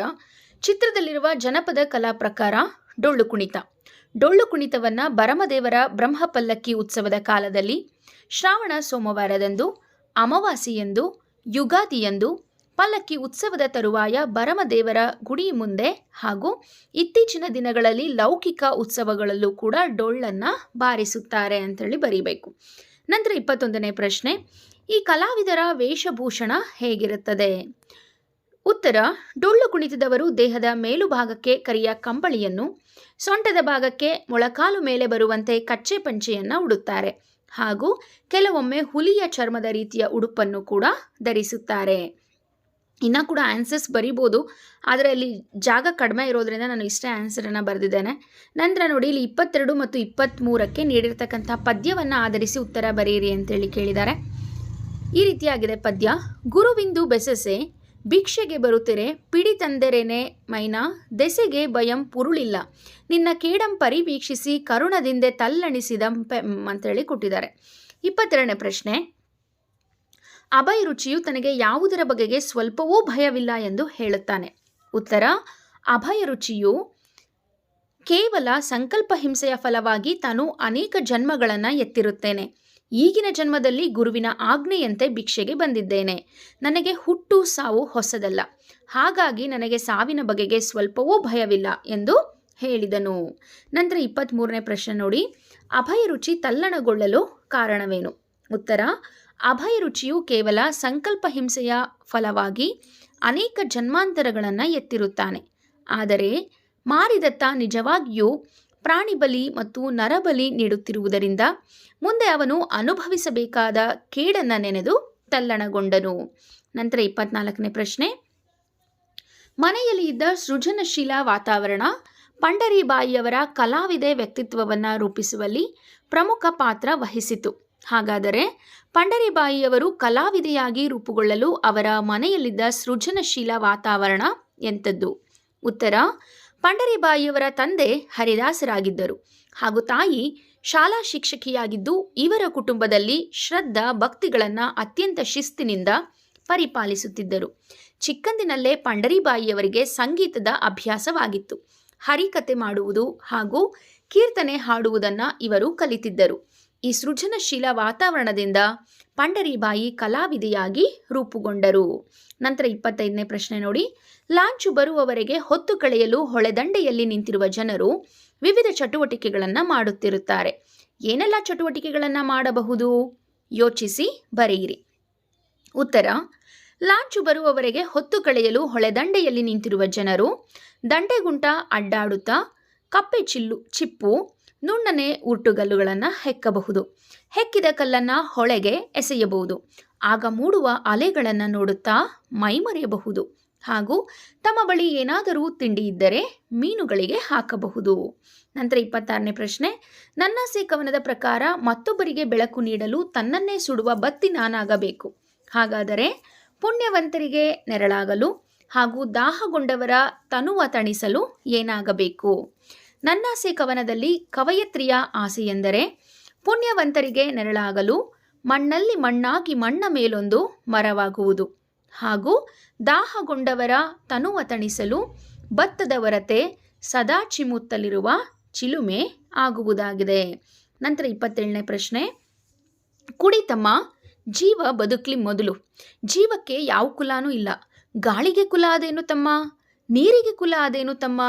ಚಿತ್ರದಲ್ಲಿರುವ ಜನಪದ ಕಲಾ ಪ್ರಕಾರ ಡೊಳ್ಳು ಕುಣಿತ. ಡೊಳ್ಳು ಕುಣಿತವನ್ನು ಬರಮದೇವರ ಬ್ರಹ್ಮಪಲ್ಲಕ್ಕಿ ಉತ್ಸವದ ಕಾಲದಲ್ಲಿ ಶ್ರಾವಣ ಸೋಮವಾರದಂದು, ಅಮಾವಾಸ್ಯೆಯಂದು, ಯುಗಾದಿಯಂದು, ಪಲ್ಲಕ್ಕಿ ಉತ್ಸವದ ತರುವಾಯ ಬರಮದೇವರ ಗುಡಿ ಮುಂದೆ ಹಾಗೂ ಇತ್ತೀಚಿನ ದಿನಗಳಲ್ಲಿ ಲೌಕಿಕ ಉತ್ಸವಗಳಲ್ಲೂ ಕೂಡ ಡೊಳ್ಳನ್ನು ಬಾರಿಸುತ್ತಾರೆ ಅಂತೇಳಿ ಬರೀಬೇಕು. ನಂತರ 21ನೇ ಪ್ರಶ್ನೆ. ಈ ಕಲಾವಿದರ ವೇಷಭೂಷಣ ಹೇಗಿರುತ್ತದೆ? ಉತ್ತರ: ಡೊಳ್ಳು ಕುಣಿತದವರು ದೇಹದ ಮೇಲುಭಾಗಕ್ಕೆ ಕರಿಯ ಕಂಬಳಿಯನ್ನು, ಸೊಂಟದ ಭಾಗಕ್ಕೆ ಮೊಳಕಾಲು ಮೇಲೆ ಬರುವಂತೆ ಕಚ್ಚೆ ಪಂಚೆಯನ್ನು ಉಡುತ್ತಾರೆ ಹಾಗೂ ಕೆಲವೊಮ್ಮೆ ಹುಲಿಯ ಚರ್ಮದ ರೀತಿಯ ಉಡುಪನ್ನು ಕೂಡ ಧರಿಸುತ್ತಾರೆ. ಇನ್ನೂ ಕೂಡ ಆನ್ಸರ್ಸ್ ಬರಿಬೋದು, ಆದರೆ ಅಲ್ಲಿ ಜಾಗ ಕಡಿಮೆ ಇರೋದ್ರಿಂದ ನಾನು ಇಷ್ಟೇ ಆನ್ಸರನ್ನು ಬರೆದಿದ್ದೇನೆ. ನಂತರ ನೋಡಿ, ಇಲ್ಲಿ 22 ಮತ್ತು 23ಕ್ಕೆ ನೀಡಿರ್ತಕ್ಕಂಥ ಪದ್ಯವನ್ನು ಆಧರಿಸಿ ಉತ್ತರ ಬರೆಯಿರಿ ಅಂತೇಳಿ ಕೇಳಿದ್ದಾರೆ. ಈ ರೀತಿಯಾಗಿದೆ ಪದ್ಯ. ಗುರುವಿಂದು ಬೆಸಸೆ ಭಿಕ್ಷೆಗೆ ಬರುತ್ತೆರೆ, ಪಿಡಿ ತಂದೆರೇನೆ ಮೈನಾ ದೆಸೆಗೆ ಭಯಂ ಪುರುಳಿಲ್ಲ, ನಿನ್ನ ಕೇಡಂ ಪರಿವೀಕ್ಷಿಸಿ ಕರುಣದಿಂದೆ ತಲ್ಲಣಿಸಿದಂಪೆ ಅಂತೇಳಿ ಕೊಟ್ಟಿದ್ದಾರೆ. 22ನೇ ಪ್ರಶ್ನೆ. ಅಭಯರುಚಿಯು ತನಗೆ ಯಾವುದರ ಬಗೆಗೆ ಸ್ವಲ್ಪವೂ ಭಯವಿಲ್ಲ ಎಂದು ಹೇಳುತ್ತಾನೆ? ಉತ್ತರ: ಅಭಯರುಚಿಯು ಕೇವಲ ಸಂಕಲ್ಪ ಹಿಂಸೆಯ ಫಲವಾಗಿ ತಾನು ಅನೇಕ ಜನ್ಮಗಳನ್ನು ಎತ್ತಿರುತ್ತೇನೆ. ಈಗಿನ ಜನ್ಮದಲ್ಲಿ ಗುರುವಿನ ಆಜ್ಞೆಯಂತೆ ಭಿಕ್ಷೆಗೆ ಬಂದಿದ್ದೇನೆ. ನನಗೆ ಹುಟ್ಟು ಸಾವು ಹೊಸದಲ್ಲ, ಹಾಗಾಗಿ ನನಗೆ ಸಾವಿನ ಬಗೆಗೆ ಸ್ವಲ್ಪವೂ ಭಯವಿಲ್ಲ ಎಂದು ಹೇಳಿದನು. ನಂತರ 23ನೇ ಪ್ರಶ್ನೆ ನೋಡಿ. ಅಭಯರುಚಿ ತಲ್ಲಣಗೊಳ್ಳಲು ಕಾರಣವೇನು? ಉತ್ತರ: ಅಭಯರುಚಿಯು ಕೇವಲ ಸಂಕಲ್ಪ ಹಿಂಸೆಯ ಫಲವಾಗಿ ಅನೇಕ ಜನ್ಮಾಂತರಗಳನ್ನು ಎತ್ತಿರುತ್ತಾನೆ. ಆದರೆ ಮಾರಿದತ್ತ ನಿಜವಾಗಿಯೂ ಪ್ರಾಣಿಬಲಿ ಮತ್ತು ನರಬಲಿ ನೀಡುತ್ತಿರುವುದರಿಂದ ಮುಂದೆ ಅವನು ಅನುಭವಿಸಬೇಕಾದ ಕೇಡನ್ನು ನೆನೆದು ತಲ್ಲಣಗೊಂಡನು. ನಂತರ 24ನೇ ಪ್ರಶ್ನೆ. ಮನೆಯಲ್ಲಿ ಇದ್ದ ಸೃಜನಶೀಲ ವಾತಾವರಣ ಪಂಡರೀಬಾಯಿಯವರ ಕಲಾವಿದೆ ವ್ಯಕ್ತಿತ್ವವನ್ನು ರೂಪಿಸುವಲ್ಲಿ ಪ್ರಮುಖ ಪಾತ್ರ ವಹಿಸಿತು. ಹಾಗಾದರೆ ಪಂಡರೀಬಾಯಿಯವರು ಕಲಾವಿದೆಯಾಗಿ ರೂಪುಗೊಳ್ಳಲು ಅವರ ಮನೆಯಲ್ಲಿದ್ದ ಸೃಜನಶೀಲ ವಾತಾವರಣ ಎಂಥದ್ದು? ಉತ್ತರ: ಪಂಡರೀಬಾಯಿಯವರ ತಂದೆ ಹರಿದಾಸರಾಗಿದ್ದರು ಹಾಗೂ ತಾಯಿ ಶಾಲಾ ಶಿಕ್ಷಕಿಯಾಗಿದ್ದು, ಇವರ ಕುಟುಂಬದಲ್ಲಿ ಶ್ರದ್ಧಾ ಭಕ್ತಿಗಳನ್ನು ಅತ್ಯಂತ ಶಿಸ್ತಿನಿಂದ ಪರಿಪಾಲಿಸುತ್ತಿದ್ದರು. ಚಿಕ್ಕಂದಿನಲ್ಲೇ ಪಂಡರೀಬಾಯಿಯವರಿಗೆ ಸಂಗೀತದ ಅಭ್ಯಾಸವಾಗಿತ್ತು. ಹರಿಕತೆ ಮಾಡುವುದು ಹಾಗೂ ಕೀರ್ತನೆ ಹಾಡುವುದನ್ನು ಇವರು ಕಲಿತಿದ್ದರು. ಈ ಸೃಜನಶೀಲ ವಾತಾವರಣದಿಂದ ಪಂಡರೀಬಾಯಿ ಕಲಾವಿದೆಯಾಗಿ ರೂಪುಗೊಂಡರು. ನಂತರ 25ನೇ ಪ್ರಶ್ನೆ ನೋಡಿ. ಲಾಂಚು ಬರುವವರೆಗೆ ಹೊತ್ತು ಕಳೆಯಲು ಹೊಳೆದಂಡೆಯಲ್ಲಿ ನಿಂತಿರುವ ಜನರು ವಿವಿಧ ಚಟುವಟಿಕೆಗಳನ್ನು ಮಾಡುತ್ತಿರುತ್ತಾರೆ. ಏನೆಲ್ಲ ಚಟುವಟಿಕೆಗಳನ್ನು ಮಾಡಬಹುದು? ಯೋಚಿಸಿ ಬರೆಯಿರಿ. ಉತ್ತರ: ಲಾಂಚು ಬರುವವರೆಗೆ ಹೊತ್ತು ಕಳೆಯಲು ಹೊಳೆದಂಡೆಯಲ್ಲಿ ನಿಂತಿರುವ ಜನರು ದಂಡೆಗುಂಟ ಅಡ್ಡಾಡುತ್ತಾ ಕಪ್ಪೆ ಚಿಪ್ಪು ನುಣ್ಣನೆ ಉರುಟುಗಲ್ಲುಗಳನ್ನು ಹೆಕ್ಕಬಹುದು. ಹೆಕ್ಕಿದ ಕಲ್ಲನ್ನು ಹೊಳೆಗೆ ಎಸೆಯಬಹುದು. ಆಗ ಮೂಡುವ ಅಲೆಗಳನ್ನು ನೋಡುತ್ತಾ ಮೈಮರೆಯಬಹುದು. ಹಾಗೂ ತಮ್ಮ ಬಳಿ ಏನಾದರೂ ತಿಂಡಿ ಇದ್ದರೆ ಮೀನುಗಳಿಗೆ ಹಾಕಬಹುದು. ನಂತರ 26ನೇ ಪ್ರಶ್ನೆ, ನನ್ನಾಸೆ ಕವನದ ಪ್ರಕಾರ ಮತ್ತೊಬ್ಬರಿಗೆ ಬೆಳಕು ನೀಡಲು ತನ್ನನ್ನೇ ಸುಡುವ ಬತ್ತಿ ನಾನಾಗಬೇಕು. ಹಾಗಾದರೆ ಪುಣ್ಯವಂತರಿಗೆ ನೆರಳಾಗಲು ಹಾಗೂ ದಾಹಗೊಂಡವರ ತನುವ ತಣಿಸಲು ಏನಾಗಬೇಕು? ನನ್ನಾಸೆ ಕವನದಲ್ಲಿ ಕವಯತ್ರಿಯ ಆಸೆಯೆಂದರೆ ಪುಣ್ಯವಂತರಿಗೆ ನೆರಳಾಗಲು ಮಣ್ಣಲ್ಲಿ ಮಣ್ಣಾಗಿ ಮಣ್ಣ ಮೇಲೊಂದು ಮರವಾಗುವುದು ಹಾಗೂ ದಾಹಗೊಂಡವರ ತನುವ ತಣಿಸಲು ಭತ್ತದ ಹೊರತೆ ಸದಾ ಚಿಮ್ಮುತ್ತಲಿರುವ ಚಿಲುಮೆ ಆಗುವುದಾಗಿದೆ. ನಂತರ 27ನೇ ಪ್ರಶ್ನೆ, ಕುಡಿತಮ್ಮ, ಜೀವ ಬದುಕಲಿ ಮೊದಲು. ಜೀವಕ್ಕೆ ಯಾವ ಕುಲಾನೂ ಇಲ್ಲ. ಗಾಳಿಗೆ ಕುಲ ಅದೇನು ತಮ್ಮ, ನೀರಿಗೆ ಕುಲ ಅದೇನು ತಮ್ಮ,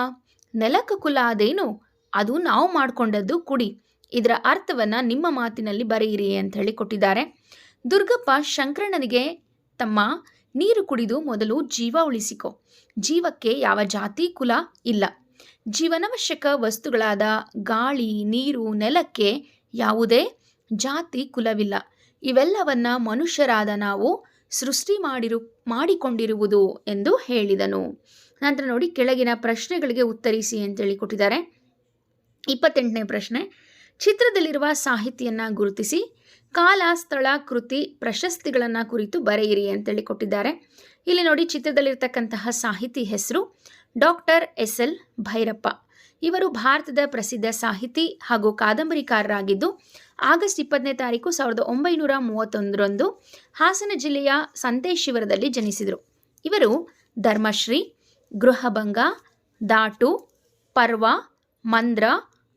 ನೆಲಕ್ಕೆ ಕುಲ ಅದೇನು, ಅದು ನಾವು ಮಾಡಿಕೊಂಡದ್ದು ಕುಡಿ. ಇದರ ಅರ್ಥವನ್ನು ನಿಮ್ಮ ಮಾತಿನಲ್ಲಿ ಬರೆಯಿರಿ ಅಂತ ಹೇಳಿ ಕೊಟ್ಟಿದ್ದಾರೆ. ದುರ್ಗಪ್ಪ ಶಂಕರಣ್ಣನಿಗೆ, ತಮ್ಮ, ನೀರು ಕುಡಿದು ಮೊದಲು ಜೀವ ಉಳಿಸಿಕೊ. ಜೀವಕ್ಕೆ ಯಾವ ಜಾತಿ ಕುಲ ಇಲ್ಲ. ಜೀವನಾವಶ್ಯಕ ವಸ್ತುಗಳಾದ ಗಾಳಿ, ನೀರು, ನೆಲಕ್ಕೆ ಯಾವುದೇ ಜಾತಿ ಕುಲವಿಲ್ಲ. ಇವೆಲ್ಲವನ್ನ ಮನುಷ್ಯರಾದ ನಾವು ಸೃಷ್ಟಿ ಮಾಡಿಕೊಂಡಿರುವುದು ಎಂದು ಹೇಳಿದನು. ನಂತರ ನೋಡಿ, ಕೆಳಗಿನ ಪ್ರಶ್ನೆಗಳಿಗೆ ಉತ್ತರಿಸಿ ಅಂತೇಳಿ ಕೊಟ್ಟಿದ್ದಾರೆ. 28ನೇ ಪ್ರಶ್ನೆ, ಚಿತ್ರದಲ್ಲಿರುವ ಸಾಹಿತಿಯನ್ನು ಗುರುತಿಸಿ ಕಾಲ, ಸ್ಥಳ, ಕೃತಿ, ಪ್ರಶಸ್ತಿಗಳನ್ನು ಕುರಿತು ಬರೆಯಿರಿ ಅಂತೇಳಿ ಕೊಟ್ಟಿದ್ದಾರೆ. ಇಲ್ಲಿ ನೋಡಿ, ಚಿತ್ರದಲ್ಲಿರ್ತಕ್ಕಂತಹ ಸಾಹಿತಿ ಹೆಸರು ಡಾಕ್ಟರ್ ಎಸ್.ಎಲ್. ಭೈರಪ್ಪ. ಇವರು ಭಾರತದ ಪ್ರಸಿದ್ಧ ಸಾಹಿತಿ ಹಾಗೂ ಕಾದಂಬರಿಕಾರರಾಗಿದ್ದು ಆಗಸ್ಟ್ 20ನೇ ತಾರೀಕು 1931ರಂದು ಹಾಸನ ಜಿಲ್ಲೆಯ ಸಂತೇಶಿವರದಲ್ಲಿ ಜನಿಸಿದರು. ಇವರು ಧರ್ಮಶ್ರೀ, ಗೃಹಭಂಗ, ದಾಟು, ಪರ್ವ, ಮಂದ್ರ,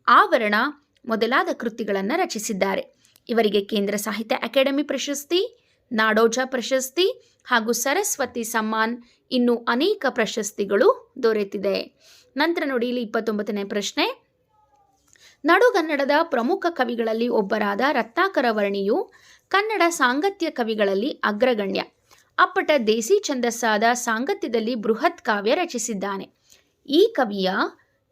ಆವರಣ ಮೊದಲಾದ ಕೃತಿಗಳನ್ನು ರಚಿಸಿದ್ದಾರೆ. ಇವರಿಗೆ ಕೇಂದ್ರ ಸಾಹಿತ್ಯ ಅಕಾಡೆಮಿ ಪ್ರಶಸ್ತಿ, ನಾಡೋಜ ಪ್ರಶಸ್ತಿ ಹಾಗೂ ಸರಸ್ವತಿ ಸಮ್ಮಾನ್ ಇನ್ನೂ ಅನೇಕ ಪ್ರಶಸ್ತಿಗಳು ದೊರೆತಿದೆ. ನಂತರ ನೋಡಿ, ಇಲ್ಲಿ 29ನೇ ಪ್ರಶ್ನೆ, ನಡುಗನ್ನಡದ ಪ್ರಮುಖ ಕವಿಗಳಲ್ಲಿ ಒಬ್ಬರಾದ ರತ್ನಾಕರ ವರ್ಣಿಯು ಕನ್ನಡ ಸಾಂಗತ್ಯ ಕವಿಗಳಲ್ಲಿ ಅಗ್ರಗಣ್ಯ. ಅಪ್ಪಟ ದೇಸಿ ಛಂದಸ್ಸಾದ ಸಾಂಗತ್ಯದಲ್ಲಿ ಬೃಹತ್ ಕಾವ್ಯ ರಚಿಸಿದ್ದಾನೆ. ಈ ಕವಿಯ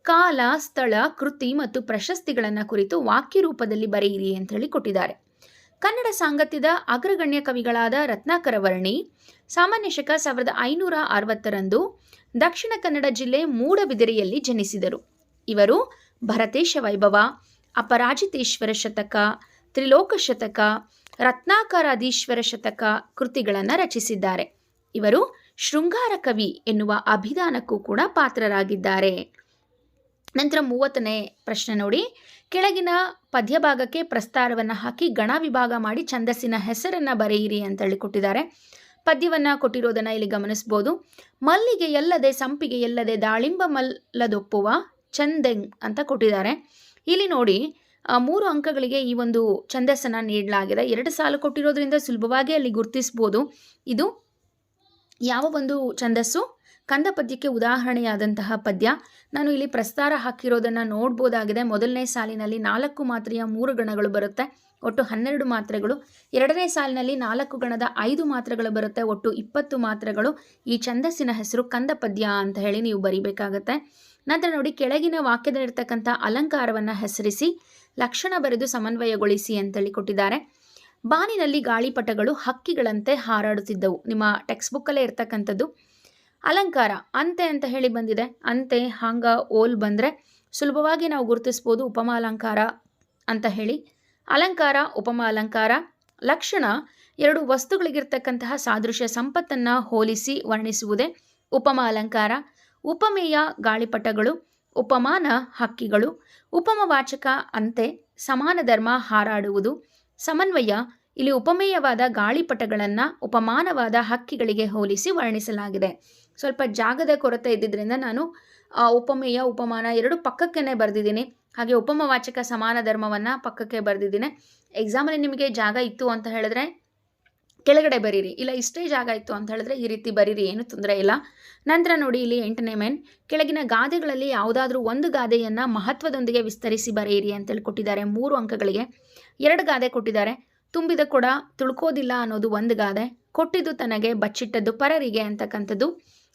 ಕಾಲ, ಸ್ಥಳ, ಕೃತಿ ಮತ್ತು ಪ್ರಶಸ್ತಿಗಳನ್ನು ಕುರಿತು ವಾಕ್ಯ ರೂಪದಲ್ಲಿ ಬರೆಯಿರಿ ಅಂತ ಹೇಳಿ ಕೊಟ್ಟಿದ್ದಾರೆ. ಕನ್ನಡ ಸಾಂಗತ್ಯದ ಅಗ್ರಗಣ್ಯ ಕವಿಗಳಾದ ರತ್ನಾಕರ ವರ್ಣಿ ಸಾಮಾನ್ಯ ಶಕ 1560ರಂದು ದಕ್ಷಿಣ ಕನ್ನಡ ಜಿಲ್ಲೆ ಮೂಡಬಿದಿರೆಯಲ್ಲಿ ಜನಿಸಿದರು. ಇವರು ಭರತೇಶ ವೈಭವ, ಅಪರಾಜಿತೇಶ್ವರ ಶತಕ, ತ್ರಿಲೋಕ ಶತಕ, ರತ್ನಾಕರಾದೀಶ್ವರ ಶತಕ ಕೃತಿಗಳನ್ನು ರಚಿಸಿದ್ದಾರೆ. ಇವರು ಶೃಂಗಾರ ಕವಿ ಎನ್ನುವ ಅಭಿಧಾನಕ್ಕೂ ಕೂಡ ಪಾತ್ರರಾಗಿದ್ದಾರೆ. ನಂತರ 30ನೇ ಪ್ರಶ್ನೆ ನೋಡಿ, ಕೆಳಗಿನ ಪದ್ಯಭಾಗಕ್ಕೆ ಪ್ರಸ್ತಾರವನ್ನು ಹಾಕಿ ಗಣ ವಿಭಾಗ ಮಾಡಿ ಛಂದಸ್ಸಿನ ಹೆಸರನ್ನು ಬರೆಯಿರಿ ಅಂತೇಳಿ ಕೊಟ್ಟಿದ್ದಾರೆ. ಪದ್ಯವನ್ನು ಕೊಟ್ಟಿರೋದನ್ನು ಇಲ್ಲಿ ಗಮನಿಸ್ಬೋದು. ಮಲ್ಲಿಗೆ ಎಲ್ಲದೆ ಸಂಪಿಗೆ ಎಲ್ಲದೆ ದಾಳಿಂಬ ಮಲ್ಲದೊಪ್ಪುವ ಚಂದೆಂಗ್ ಅಂತ ಕೊಟ್ಟಿದ್ದಾರೆ. ಇಲ್ಲಿ ನೋಡಿ, 3 ಅಂಕಗಳಿಗೆ ಈ ಒಂದು ಛಂದಸ್ಸನ್ನು ನೀಡಲಾಗಿದೆ. 2 ಸಾಲು ಕೊಟ್ಟಿರೋದ್ರಿಂದ ಸುಲಭವಾಗಿ ಅಲ್ಲಿ ಗುರುತಿಸ್ಬೋದು ಇದು ಯಾವ ಒಂದು ಛಂದಸ್ಸು. ಕಂದ ಪದ್ಯಕ್ಕೆ ಉದಾಹರಣೆಯಾದಂತಹ ಪದ್ಯ. ನಾನು ಇಲ್ಲಿ ಪ್ರಸ್ತಾರ ಹಾಕಿರೋದನ್ನು ನೋಡ್ಬೋದಾಗಿದೆ. ಮೊದಲನೇ ಸಾಲಿನಲ್ಲಿ 4 ಮಾತ್ರೆಯ 3 ಗಣಗಳು ಬರುತ್ತೆ, ಒಟ್ಟು 12 ಮಾತ್ರೆಗಳು. 2ನೇ ಸಾಲಿನಲ್ಲಿ 4 ಗಣದ 5 ಮಾತ್ರೆಗಳು ಬರುತ್ತೆ, ಒಟ್ಟು 20 ಮಾತ್ರೆಗಳು. ಈ ಛಂದಸ್ಸಿನ ಹೆಸರು ಕಂದ ಪದ್ಯ ಅಂತ ಹೇಳಿ ನೀವು ಬರಿಬೇಕಾಗತ್ತೆ. ನಂತರ ನೋಡಿ, ಕೆಳಗಿನ ವಾಕ್ಯದಲ್ಲಿರ್ತಕ್ಕಂಥ ಅಲಂಕಾರವನ್ನು ಹೆಸರಿಸಿ ಲಕ್ಷಣ ಬರೆದು ಸಮನ್ವಯಗೊಳಿಸಿ ಅಂತೇಳಿ ಕೊಟ್ಟಿದ್ದಾರೆ. ಬಾನಿನಲ್ಲಿ ಗಾಳಿಪಟಗಳು ಹಕ್ಕಿಗಳಂತೆ ಹಾರಾಡುತ್ತಿದ್ದವು. ನಿಮ್ಮ ಟೆಕ್ಸ್ಟ್ ಬುಕ್ಕಲ್ಲೇ ಇರ್ತಕ್ಕಂಥದ್ದು. ಅಲಂಕಾರ ಅಂತೆ ಅಂತ ಹೇಳಿ ಬಂದಿದೆ. ಅಂತೆ, ಹಾಂಗ, ಓಲ್ ಬಂದರೆ ಸುಲಭವಾಗಿ ನಾವು ಗುರುತಿಸ್ಬೋದು ಉಪಮಾ ಅಲಂಕಾರ ಅಂತ ಹೇಳಿ. ಅಲಂಕಾರ, ಉಪಮಾ ಅಲಂಕಾರ. ಲಕ್ಷಣ 2 ವಸ್ತುಗಳಿಗಿರ್ತಕ್ಕಂತಹ ಸಾದೃಶ್ಯ ಸಂಪತ್ತನ್ನು ಹೋಲಿಸಿ ವರ್ಣಿಸುವುದೇ ಉಪಮಾ ಅಲಂಕಾರ. ಉಪಮೇಯ ಗಾಳಿಪಟಗಳು, ಉಪಮಾನ ಹಕ್ಕಿಗಳು. ಉಪಮವಾಚಕ ಅಂತೆ, ಸಮಾನ ಧರ್ಮ ಹಾರಾಡುವುದು. ಸಮನ್ವಯ, ಇಲ್ಲಿ ಉಪಮೇಯವಾದ ಗಾಳಿಪಟಗಳನ್ನು ಉಪಮಾನವಾದ ಹಕ್ಕಿಗಳಿಗೆ ಹೋಲಿಸಿ ವರ್ಣಿಸಲಾಗಿದೆ. ಸ್ವಲ್ಪ ಜಾಗದ ಕೊರತೆ ಇದ್ದಿದ್ದರಿಂದ ನಾನು ಉಪಮೇಯ, ಉಪಮಾನ 2 ಪಕ್ಕಕ್ಕೇ ಬರೆದಿದ್ದೀನಿ. ಹಾಗೆ ಉಪಮವಾಚಕ ಸಮಾನ ಧರ್ಮವನ್ನು ಪಕ್ಕಕ್ಕೆ ಬರೆದಿದ್ದೀನಿ. ಎಕ್ಸಾಮಲ್ಲಿ ನಿಮಗೆ ಜಾಗ ಇತ್ತು ಅಂತ ಹೇಳಿದ್ರೆ ಕೆಳಗಡೆ ಬರೀರಿ, ಇಲ್ಲ ಇಷ್ಟೇ ಜಾಗ ಇತ್ತು ಅಂತ ಹೇಳಿದ್ರೆ ಈ ರೀತಿ ಬರೀರಿ, ಏನು ತೊಂದರೆ ಇಲ್ಲ. ನಂತರ ನೋಡಿ, ಇಲ್ಲಿ 8ನೇ ಮೇನ್, ಕೆಳಗಿನ ಗಾದೆಗಳಲ್ಲಿ ಯಾವುದಾದ್ರೂ ಒಂದು ಗಾದೆಯನ್ನು ಮಹತ್ವದೊಂದಿಗೆ ವಿಸ್ತರಿಸಿ ಬರೆಯಿರಿ ಅಂತೇಳಿ ಕೊಟ್ಟಿದ್ದಾರೆ. 3 ಅಂಕಗಳಿಗೆ 2 ಗಾದೆ ಕೊಟ್ಟಿದ್ದಾರೆ. ತುಂಬಿದ ಕೊಡ ತುಳ್ಕೋದಿಲ್ಲ ಅನ್ನೋದು ಒಂದು ಗಾದೆ. ಕೊಟ್ಟಿದ್ದು ತನಗೆ ಬಚ್ಚಿಟ್ಟದ್ದು ಪರರಿಗೆ ಅಂತಕ್ಕಂಥದ್ದು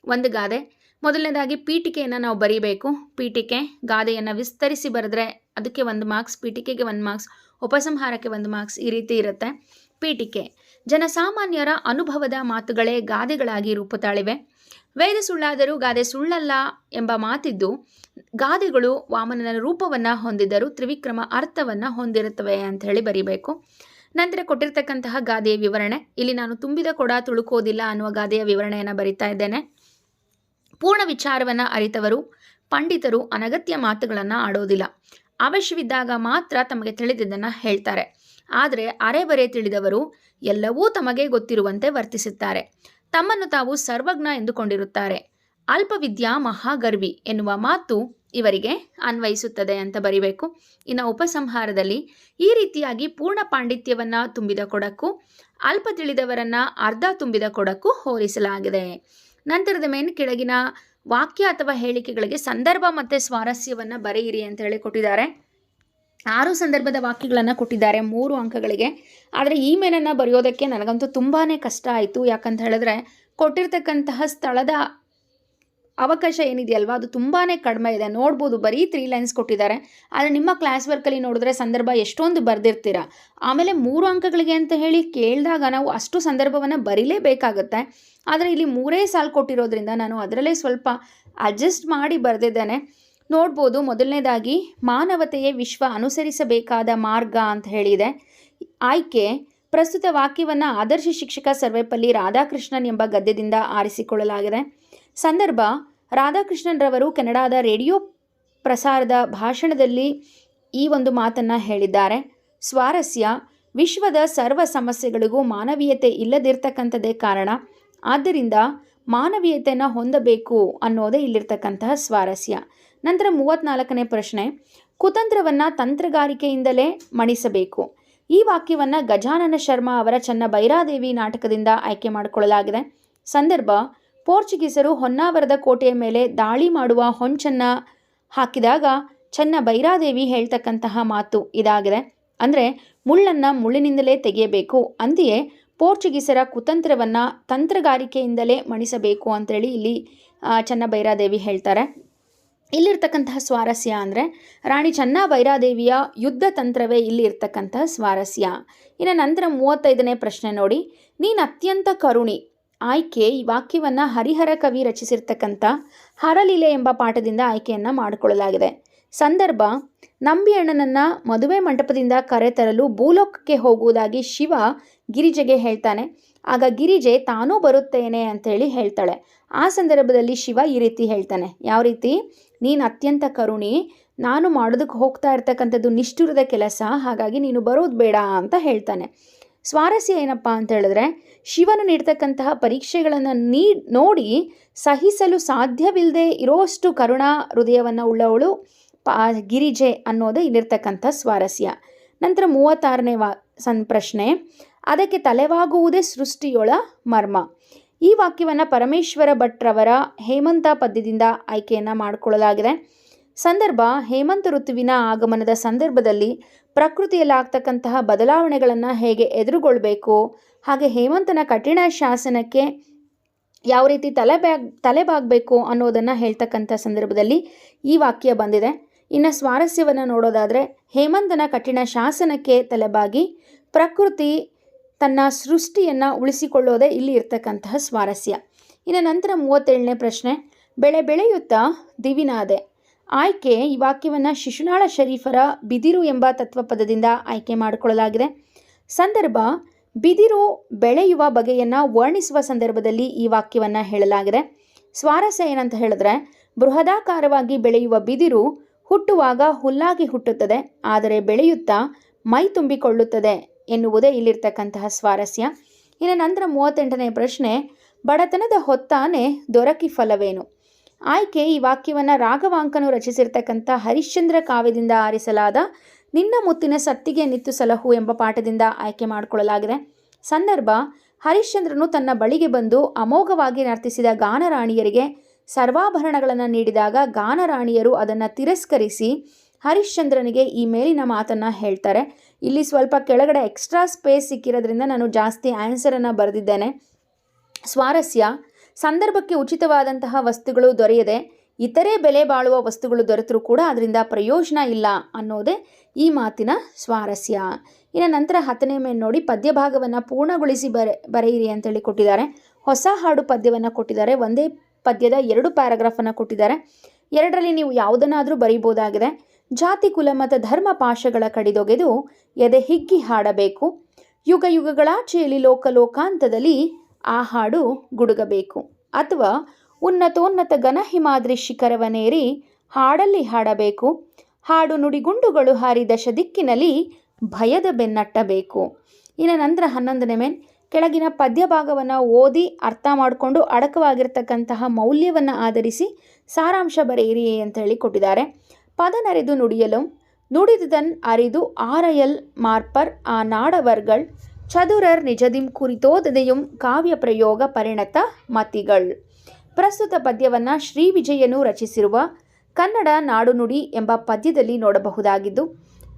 ಒಂದು ಗಾದೆ. ಮೊದಲನೇದಾಗಿ ಪೀಠಿಕೆಯನ್ನು ನಾವು ಬರೀಬೇಕು. ಪೀಠಿಕೆ ಗಾದೆಯನ್ನು ವಿಸ್ತರಿಸಿ ಬರೆದ್ರೆ ಅದಕ್ಕೆ 1 ಮಾರ್ಕ್ಸ್, ಪೀಠಿಕೆಗೆ 1 ಮಾರ್ಕ್ಸ್, ಉಪಸಂಹಾರಕ್ಕೆ 1 ಮಾರ್ಕ್ಸ್, ಈ ರೀತಿ ಇರುತ್ತೆ. ಪೀಠಿಕೆ ಜನಸಾಮಾನ್ಯರ ಅನುಭವದ ಮಾತುಗಳೇ ಗಾದೆಗಳಾಗಿ ರೂಪುತಾಳಿವೆ. ವೇದ ಸುಳ್ಳಾದರೂ ಗಾದೆ ಸುಳ್ಳಲ್ಲ ಎಂಬ ಮಾತಿದ್ದು, ಗಾದೆಗಳು ವಾಮನನ ರೂಪವನ್ನು ಹೊಂದಿದ್ದರೂ ತ್ರಿವಿಕ್ರಮ ಅರ್ಥವನ್ನು ಹೊಂದಿರುತ್ತವೆ ಅಂತ ಹೇಳಿ ಬರೀಬೇಕು. ನಂತರ ಕೊಟ್ಟಿರ್ತಕ್ಕಂತಹ ಗಾದೆಯ ವಿವರಣೆ, ಇಲ್ಲಿ ನಾನು ತುಂಬಿದ ಕೊಡ ತುಳುಕೋದಿಲ್ಲ ಅನ್ನುವ ಗಾದೆಯ ವಿವರಣೆಯನ್ನು ಬರಿತಾ ಇದ್ದೇನೆ. ಪೂರ್ಣ ವಿಚಾರವನ್ನು ಅರಿತವರು ಪಂಡಿತರು ಅನಗತ್ಯ ಮಾತುಗಳನ್ನು ಆಡೋದಿಲ್ಲ. ಅವಶ್ಯವಿದ್ದಾಗ ಮಾತ್ರ ತಮಗೆ ತಿಳಿದಿದ್ದನ್ನು ಹೇಳ್ತಾರೆ. ಆದರೆ ಅರೆಬರೆ ತಿಳಿದವರು ಎಲ್ಲವೂ ತಮಗೆ ಗೊತ್ತಿರುವಂತೆ ವರ್ತಿಸುತ್ತಾರೆ. ತಮ್ಮನ್ನು ತಾವು ಸರ್ವಜ್ಞ ಎಂದುಕೊಂಡಿರುತ್ತಾರೆ. ಅಲ್ಪವಿದ್ಯಾ ಮಹಾಗರ್ವಿ ಎನ್ನುವ ಮಾತು ಇವರಿಗೆ ಅನ್ವಯಿಸುತ್ತದೆ ಅಂತ ಬರಿಬೇಕು. ಇನ್ನು ಉಪಸಂಹಾರದಲ್ಲಿ ಈ ರೀತಿಯಾಗಿ ಪೂರ್ಣ ಪಾಂಡಿತ್ಯವನ್ನು ತುಂಬಿದ ಕೊಡಕ್ಕೂ ಅಲ್ಪ ತಿಳಿದವರನ್ನು ಅರ್ಧ ತುಂಬಿದ ಕೊಡಕ್ಕೂ ಹೋಲಿಸಲಾಗಿದೆ. ನಂತರದ ಮೇಲೆ ಕೆಳಗಿನ ವಾಕ್ಯ ಅಥವಾ ಹೇಳಿಕೆಗಳಿಗೆ ಸಂದರ್ಭ ಮತ್ತು ಸ್ವಾರಸ್ಯವನ್ನು ಬರೆಯಿರಿ ಅಂತ ಹೇಳಿ ಕೊಟ್ಟಿದ್ದಾರೆ. 6 ಸಂದರ್ಭದ ವಾಕ್ಯಗಳನ್ನು ಕೊಟ್ಟಿದ್ದಾರೆ 3 ಅಂಕಗಳಿಗೆ. ಆದರೆ ಈ ಮೇಲನ್ನು ಬರೆಯೋದಕ್ಕೆ ನನಗಂತೂ ತುಂಬಾ ಕಷ್ಟ ಆಯಿತು. ಯಾಕಂತ ಹೇಳಿದ್ರೆ ಕೊಟ್ಟಿರ್ತಕ್ಕಂತಹ ಸ್ಥಳದ ಅವಕಾಶ ಏನಿದೆಯಲ್ವ ಅದು ತುಂಬಾ ಕಡಿಮೆ ಇದೆ. ನೋಡ್ಬೋದು ಬರೀ 3 ಲೈನ್ಸ್ ಕೊಟ್ಟಿದ್ದಾರೆ. ಆದರೆ ನಿಮ್ಮ ಕ್ಲಾಸ್ ವರ್ಕಲ್ಲಿ ನೋಡಿದ್ರೆ ಸಂದರ್ಭ ಎಷ್ಟೊಂದು ಬರೆದಿರ್ತೀರ. ಆಮೇಲೆ 3 ಅಂಕಗಳಿಗೆ ಅಂತ ಹೇಳಿ ಕೇಳಿದಾಗ ನಾವು ಅಷ್ಟು ಸಂದರ್ಭವನ್ನು ಬರೀಲೇಬೇಕಾಗುತ್ತೆ. ಆದರೆ ಇಲ್ಲಿ 3 ಸಾಲು ಕೊಟ್ಟಿರೋದ್ರಿಂದ ನಾನು ಅದರಲ್ಲೇ ಸ್ವಲ್ಪ ಅಡ್ಜಸ್ಟ್ ಮಾಡಿ ಬರೆದಿದ್ದೇನೆ. ನೋಡ್ಬೋದು, ಮೊದಲನೇದಾಗಿ ಮಾನವತೆಯೇ ವಿಶ್ವ ಅನುಸರಿಸಬೇಕಾದ ಮಾರ್ಗ ಅಂತ ಹೇಳಿದೆ. ಆಯ್ಕೆ, ಪ್ರಸ್ತುತ ವಾಕ್ಯವನ್ನು ಆದರ್ಶ ಶಿಕ್ಷಕ ಸರ್ವೇಪಲ್ಲಿ ರಾಧಾಕೃಷ್ಣನ್ ಎಂಬ ಗದ್ಯದಿಂದ ಆರಿಸಿಕೊಳ್ಳಲಾಗಿದೆ. ಸಂದರ್ಭ, ರಾಧಾಕೃಷ್ಣನ್ರವರು ಕೆನಡಾದ ರೇಡಿಯೋ ಪ್ರಸಾರದ ಭಾಷಣದಲ್ಲಿ ಈ ಒಂದು ಮಾತನ್ನು ಹೇಳಿದ್ದಾರೆ. ಸ್ವಾರಸ್ಯ, ವಿಶ್ವದ ಸರ್ವ ಸಮಸ್ಯೆಗಳಿಗೂ ಮಾನವೀಯತೆ ಇಲ್ಲದಿರ್ತಕ್ಕಂಥದ್ದೇ ಕಾರಣ. ಆದ್ದರಿಂದ ಮಾನವೀಯತೆಯನ್ನು ಹೊಂದಬೇಕು ಅನ್ನೋದೇ ಇಲ್ಲಿರ್ತಕ್ಕಂತಹ ಸ್ವಾರಸ್ಯ. ನಂತರ 34ನೇ ಪ್ರಶ್ನೆ, ಕುತಂತ್ರವನ್ನು ತಂತ್ರಗಾರಿಕೆಯಿಂದಲೇ ಮಣಿಸಬೇಕು. ಈ ವಾಕ್ಯವನ್ನು ಗಜಾನನ ಶರ್ಮಾ ಅವರ ಚನ್ನ ಭೈರಾದೇವಿ ನಾಟಕದಿಂದ ಆಯ್ಕೆ ಮಾಡಿಕೊಳ್ಳಲಾಗಿದೆ. ಸಂದರ್ಭ, ಪೋರ್ಚುಗೀಸರು ಹೊನ್ನಾವರದ ಕೋಟೆಯ ಮೇಲೆ ದಾಳಿ ಮಾಡುವ ಹೊಂಚನ್ನು ಹಾಕಿದಾಗ ಚನ್ನ ಭೈರಾದೇವಿ ಹೇಳ್ತಕ್ಕಂತಹ ಮಾತು ಇದಾಗಿದೆ. ಅಂದರೆ ಮುಳ್ಳನ್ನು ಮುಳ್ಳಿನಿಂದಲೇ ತೆಗೆಯಬೇಕು, ಅಂತೆಯೇ ಪೋರ್ಚುಗೀಸರ ಕುತಂತ್ರವನ್ನು ತಂತ್ರಗಾರಿಕೆಯಿಂದಲೇ ಮಣಿಸಬೇಕು ಅಂತೇಳಿ ಇಲ್ಲಿ ಚನ್ನ ಭೈರಾದೇವಿ ಹೇಳ್ತಾರೆ. ಇಲ್ಲಿರ್ತಕ್ಕಂತಹ ಸ್ವಾರಸ್ಯ ಅಂದರೆ ರಾಣಿ ಚನ್ನ ಭೈರಾದೇವಿಯ ಯುದ್ಧ ತಂತ್ರವೇ ಇಲ್ಲಿ ಇರ್ತಕ್ಕಂತಹ ಸ್ವಾರಸ್ಯ. ಇನ್ನು ನಂತರ 35ನೇ ಪ್ರಶ್ನೆ ನೋಡಿ, ನೀನು ಅತ್ಯಂತ ಕರುಣಿ. ಆಯ್ಕೆ, ಈ ವಾಕ್ಯವನ್ನು ಹರಿಹರ ಕವಿ ರಚಿಸಿರ್ತಕ್ಕಂಥ ಹರಲೀಲೆ ಎಂಬ ಪಾಠದಿಂದ ಆಯ್ಕೆಯನ್ನು ಮಾಡಿಕೊಳ್ಳಲಾಗಿದೆ. ಸಂದರ್ಭ, ನಂಬಿ ಅಣ್ಣನನ್ನು ಮದುವೆ ಮಂಟಪದಿಂದ ಕರೆತರಲು ಭೂಲೋಕಕ್ಕೆ ಹೋಗುವುದಾಗಿ ಶಿವ ಗಿರಿಜೆಗೆ ಹೇಳ್ತಾನೆ. ಆಗ ಗಿರಿಜೆ ತಾನೂ ಬರುತ್ತೇನೆ ಅಂತೇಳಿ ಹೇಳ್ತಾಳೆ. ಆ ಸಂದರ್ಭದಲ್ಲಿ ಶಿವ ಈ ರೀತಿ ಹೇಳ್ತಾನೆ. ಯಾವ ರೀತಿ? ನೀನು ಅತ್ಯಂತ ಕರುಣಿ, ನಾನು ಮಾಡೋದಕ್ಕೆ ಹೋಗ್ತಾ ಇರ್ತಕ್ಕಂಥದ್ದು ನಿಷ್ಠುರದ ಕೆಲಸ, ಹಾಗಾಗಿ ನೀನು ಬರೋದು ಬೇಡ ಅಂತ ಹೇಳ್ತಾನೆ. ಸ್ವಾರಸ್ಯ ಏನಪ್ಪ ಅಂತ ಹೇಳಿದ್ರೆ, ಶಿವನು ನೀಡ್ತಕ್ಕಂತಹ ಪರೀಕ್ಷೆಗಳನ್ನು ನೋಡಿ ಸಹಿಸಲು ಸಾಧ್ಯವಿಲ್ಲದೆ ಇರೋಷ್ಟು ಕರುಣಾ ಹೃದಯವನ್ನು ಉಳ್ಳವಳು ಗಿರಿಜೆ ಅನ್ನೋದೇ ಇಲ್ಲಿರ್ತಕ್ಕಂಥ ಸ್ವಾರಸ್ಯ. ನಂತರ 36ನೇ ಪ್ರಶ್ನೆ, ಅದಕ್ಕೆ ತಲೆವಾಗುವುದೇ ಸೃಷ್ಟಿಯೊಳ ಮರ್ಮ. ಈ ವಾಕ್ಯವನ್ನು ಪರಮೇಶ್ವರ ಭಟ್ರವರ ಹೇಮಂತ ಪದ್ಯದಿಂದ ಆಯ್ಕೆಯನ್ನು ಮಾಡಿಕೊಳ್ಳಲಾಗಿದೆ. ಸಂದರ್ಭ, ಹೇಮಂತ ಋತುವಿನ ಆಗಮನದ ಸಂದರ್ಭದಲ್ಲಿ ಪ್ರಕೃತಿಯಲ್ಲಾಗ್ತಕ್ಕಂತಹ ಬದಲಾವಣೆಗಳನ್ನು ಹೇಗೆ ಎದುರುಗೊಳ್ಬೇಕು, ಹಾಗೆ ಹೇಮಂತನ ಕಠಿಣ ಶಾಸನಕ್ಕೆ ಯಾವ ರೀತಿ ತಲೆಬಾಗಬೇಕು ಅನ್ನೋದನ್ನು ಹೇಳ್ತಕ್ಕಂಥ ಸಂದರ್ಭದಲ್ಲಿ ಈ ವಾಕ್ಯ ಬಂದಿದೆ. ಇನ್ನು ಸ್ವಾರಸ್ಯವನ್ನು ನೋಡೋದಾದರೆ, ಹೇಮಂತನ ಕಠಿಣ ಶಾಸನಕ್ಕೆ ತಲೆಬಾಗಿ ಪ್ರಕೃತಿ ತನ್ನ ಸೃಷ್ಟಿಯನ್ನು ಉಳಿಸಿಕೊಳ್ಳೋದೇ ಇಲ್ಲಿ ಇರ್ತಕ್ಕಂತಹ ಸ್ವಾರಸ್ಯ. ಇನ್ನು ನಂತರ 37ನೇ ಪ್ರಶ್ನೆ, ಬೆಳೆ ಬೆಳೆಯುತ್ತಾ ದಿವಿನಾದೆ. ಆಯ್ಕೆ, ಈ ವಾಕ್ಯವನ್ನು ಶಿಶುನಾಳ ಶರೀಫರ ಬಿದಿರು ಎಂಬ ತತ್ವಪದದಿಂದ ಆಯ್ಕೆ ಮಾಡಿಕೊಳ್ಳಲಾಗಿದೆ. ಸಂದರ್ಭ, ಬಿದಿರು ಬೆಳೆಯುವ ಬಗೆಯನ್ನು ವರ್ಣಿಸುವ ಸಂದರ್ಭದಲ್ಲಿ ಈ ವಾಕ್ಯವನ್ನು ಹೇಳಲಾಗಿದೆ. ಸ್ವಾರಸ್ಯ ಏನಂತ ಹೇಳಿದ್ರೆ, ಬೃಹದಾಕಾರವಾಗಿ ಬೆಳೆಯುವ ಬಿದಿರು ಹುಟ್ಟುವಾಗ ಹುಲ್ಲಾಗಿ ಹುಟ್ಟುತ್ತದೆ, ಆದರೆ ಬೆಳೆಯುತ್ತಾ ಮೈ ತುಂಬಿಕೊಳ್ಳುತ್ತದೆ ಎನ್ನುವುದೇ ಇಲ್ಲಿರ್ತಕ್ಕಂತಹ ಸ್ವಾರಸ್ಯ. ಇನ್ನು ನಂತರ 38ನೇ ಪ್ರಶ್ನೆ, ಬಡತನದ ಹೊತ್ತಾನೆ ದೊರಕಿ ಫಲವೇನು. ಆಯ್ಕೆ, ಈ ವಾಕ್ಯವನ್ನು ರಾಘವಾಂಕನು ರಚಿಸಿರ್ತಕ್ಕಂಥ ಹರಿಶ್ಚಂದ್ರ ಕಾವ್ಯದಿಂದ ಆರಿಸಲಾದ ನಿನ್ನ ಮುತ್ತಿನ ಸತ್ತಿಗೆ ನಿತ್ತು ಸಲಹು ಎಂಬ ಪಾಠದಿಂದ ಆಯ್ಕೆ ಮಾಡಿಕೊಳ್ಳಲಾಗಿದೆ. ಸಂದರ್ಭ, ಹರಿಶ್ಚಂದ್ರನು ತನ್ನ ಬಳಿಗೆ ಬಂದು ಅಮೋಘವಾಗಿ ನರ್ತಿಸಿದ ಗಾನರಾಣಿಯರಿಗೆ ಸರ್ವಾಭರಣಗಳನ್ನು ನೀಡಿದಾಗ ಗಾನರಾಣಿಯರು ಅದನ್ನು ತಿರಸ್ಕರಿಸಿ ಹರಿಶ್ಚಂದ್ರನಿಗೆ ಈ ಮೇಲಿನ ಮಾತನ್ನು ಹೇಳ್ತಾರೆ. ಇಲ್ಲಿ ಸ್ವಲ್ಪ ಕೆಳಗಡೆ ಎಕ್ಸ್ಟ್ರಾ ಸ್ಪೇಸ್ ಸಿಕ್ಕಿರೋದ್ರಿಂದ ನಾನು ಜಾಸ್ತಿ ಆನ್ಸರನ್ನು ಬರೆದಿದ್ದೇನೆ. ಸ್ವಾರಸ್ಯ, ಸಂದರ್ಭಕ್ಕೆ ಉಚಿತವಾದಂತಹ ವಸ್ತುಗಳು ದೊರೆಯದೆ ಇತರೆ ಬೆಲೆ ಬಾಳುವ ವಸ್ತುಗಳು ದೊರೆತರೂ ಕೂಡ ಅದರಿಂದ ಪ್ರಯೋಜನ ಇಲ್ಲ ಅನ್ನೋದೇ ಈ ಮಾತಿನ ಸ್ವಾರಸ್ಯ. ಇನ್ನು ನಂತರ 10ನೇ ಮೇಲೆ ನೋಡಿ, ಪದ್ಯಭಾಗವನ್ನು ಪೂರ್ಣಗೊಳಿಸಿ ಬರೆಯಿರಿ ಅಂತೇಳಿ ಕೊಟ್ಟಿದ್ದಾರೆ. ಹೊಸ ಹಾಡು ಪದ್ಯವನ್ನು ಕೊಟ್ಟಿದ್ದಾರೆ. ಒಂದೇ ಪದ್ಯದ 2 ಪ್ಯಾರಾಗ್ರಾಫನ್ನು ಕೊಟ್ಟಿದ್ದಾರೆ. ಎರಡರಲ್ಲಿ ನೀವು ಯಾವುದನ್ನಾದರೂ ಬರೀಬೋದಾಗಿದೆ. ಜಾತಿ ಕುಲಮತ ಧರ್ಮ ಪಾಶಗಳ ಕಡಿದೊಗೆದು ಎದೆ ಹಿಗ್ಗಿ ಹಾಡಬೇಕು. ಯುಗ ಯುಗಗಳಾಚೆಯಲ್ಲಿ ಲೋಕಾಂತದಲ್ಲಿ ಆ ಹಾಡು ಗುಡುಗಬೇಕು. ಅಥವಾ ಉನ್ನತೋನ್ನತ ಘನಹಿಮಾದ್ರಿ ಶಿಖರವನೇರಿ ಹಾಡಲ್ಲಿ ಹಾಡಬೇಕು. ಹಾಡು ನುಡಿಗುಂಡುಗಳು ಹಾರಿ ದಶ ದಿಕ್ಕಿನಲ್ಲಿ ಭಯದ ಬೆನ್ನಟ್ಟಬೇಕು. ಇನ್ನು ನಂತರ 11ನೇ ಮೇನ್, ಕೆಳಗಿನ ಪದ್ಯ ಭಾಗವನ್ನು ಓದಿ ಅರ್ಥ ಮಾಡಿಕೊಂಡು ಅಡಕವಾಗಿರ್ತಕ್ಕಂತಹ ಮೌಲ್ಯವನ್ನು ಆಧರಿಸಿ ಸಾರಾಂಶ ಬರೆಯಿರಿ ಅಂತ ಹೇಳಿ ಕೊಟ್ಟಿದ್ದಾರೆ. ಪದ ನರೆದು ನುಡಿಯಲು ನುಡಿದುದನ್ ಅರಿದು ಆರಯಲ್ ಮಾರ್ಪರ್ ಆ ನಾಡವರ್ಗಳ್ ಚದುರರ್ ನಿಜದಿಂ ಕುರಿತೋದದೆಯುಂ ಕಾವ್ಯ ಪ್ರಯೋಗ ಪರಿಣತ ಮತಿಗಳ್. ಪ್ರಸ್ತುತ ಪದ್ಯವನ್ನು ಶ್ರೀ ವಿಜಯನು ರಚಿಸಿರುವ ಕನ್ನಡ ನಾಡುನುಡಿ ಎಂಬ ಪದ್ಯದಲ್ಲಿ ನೋಡಬಹುದಾಗಿದ್ದು,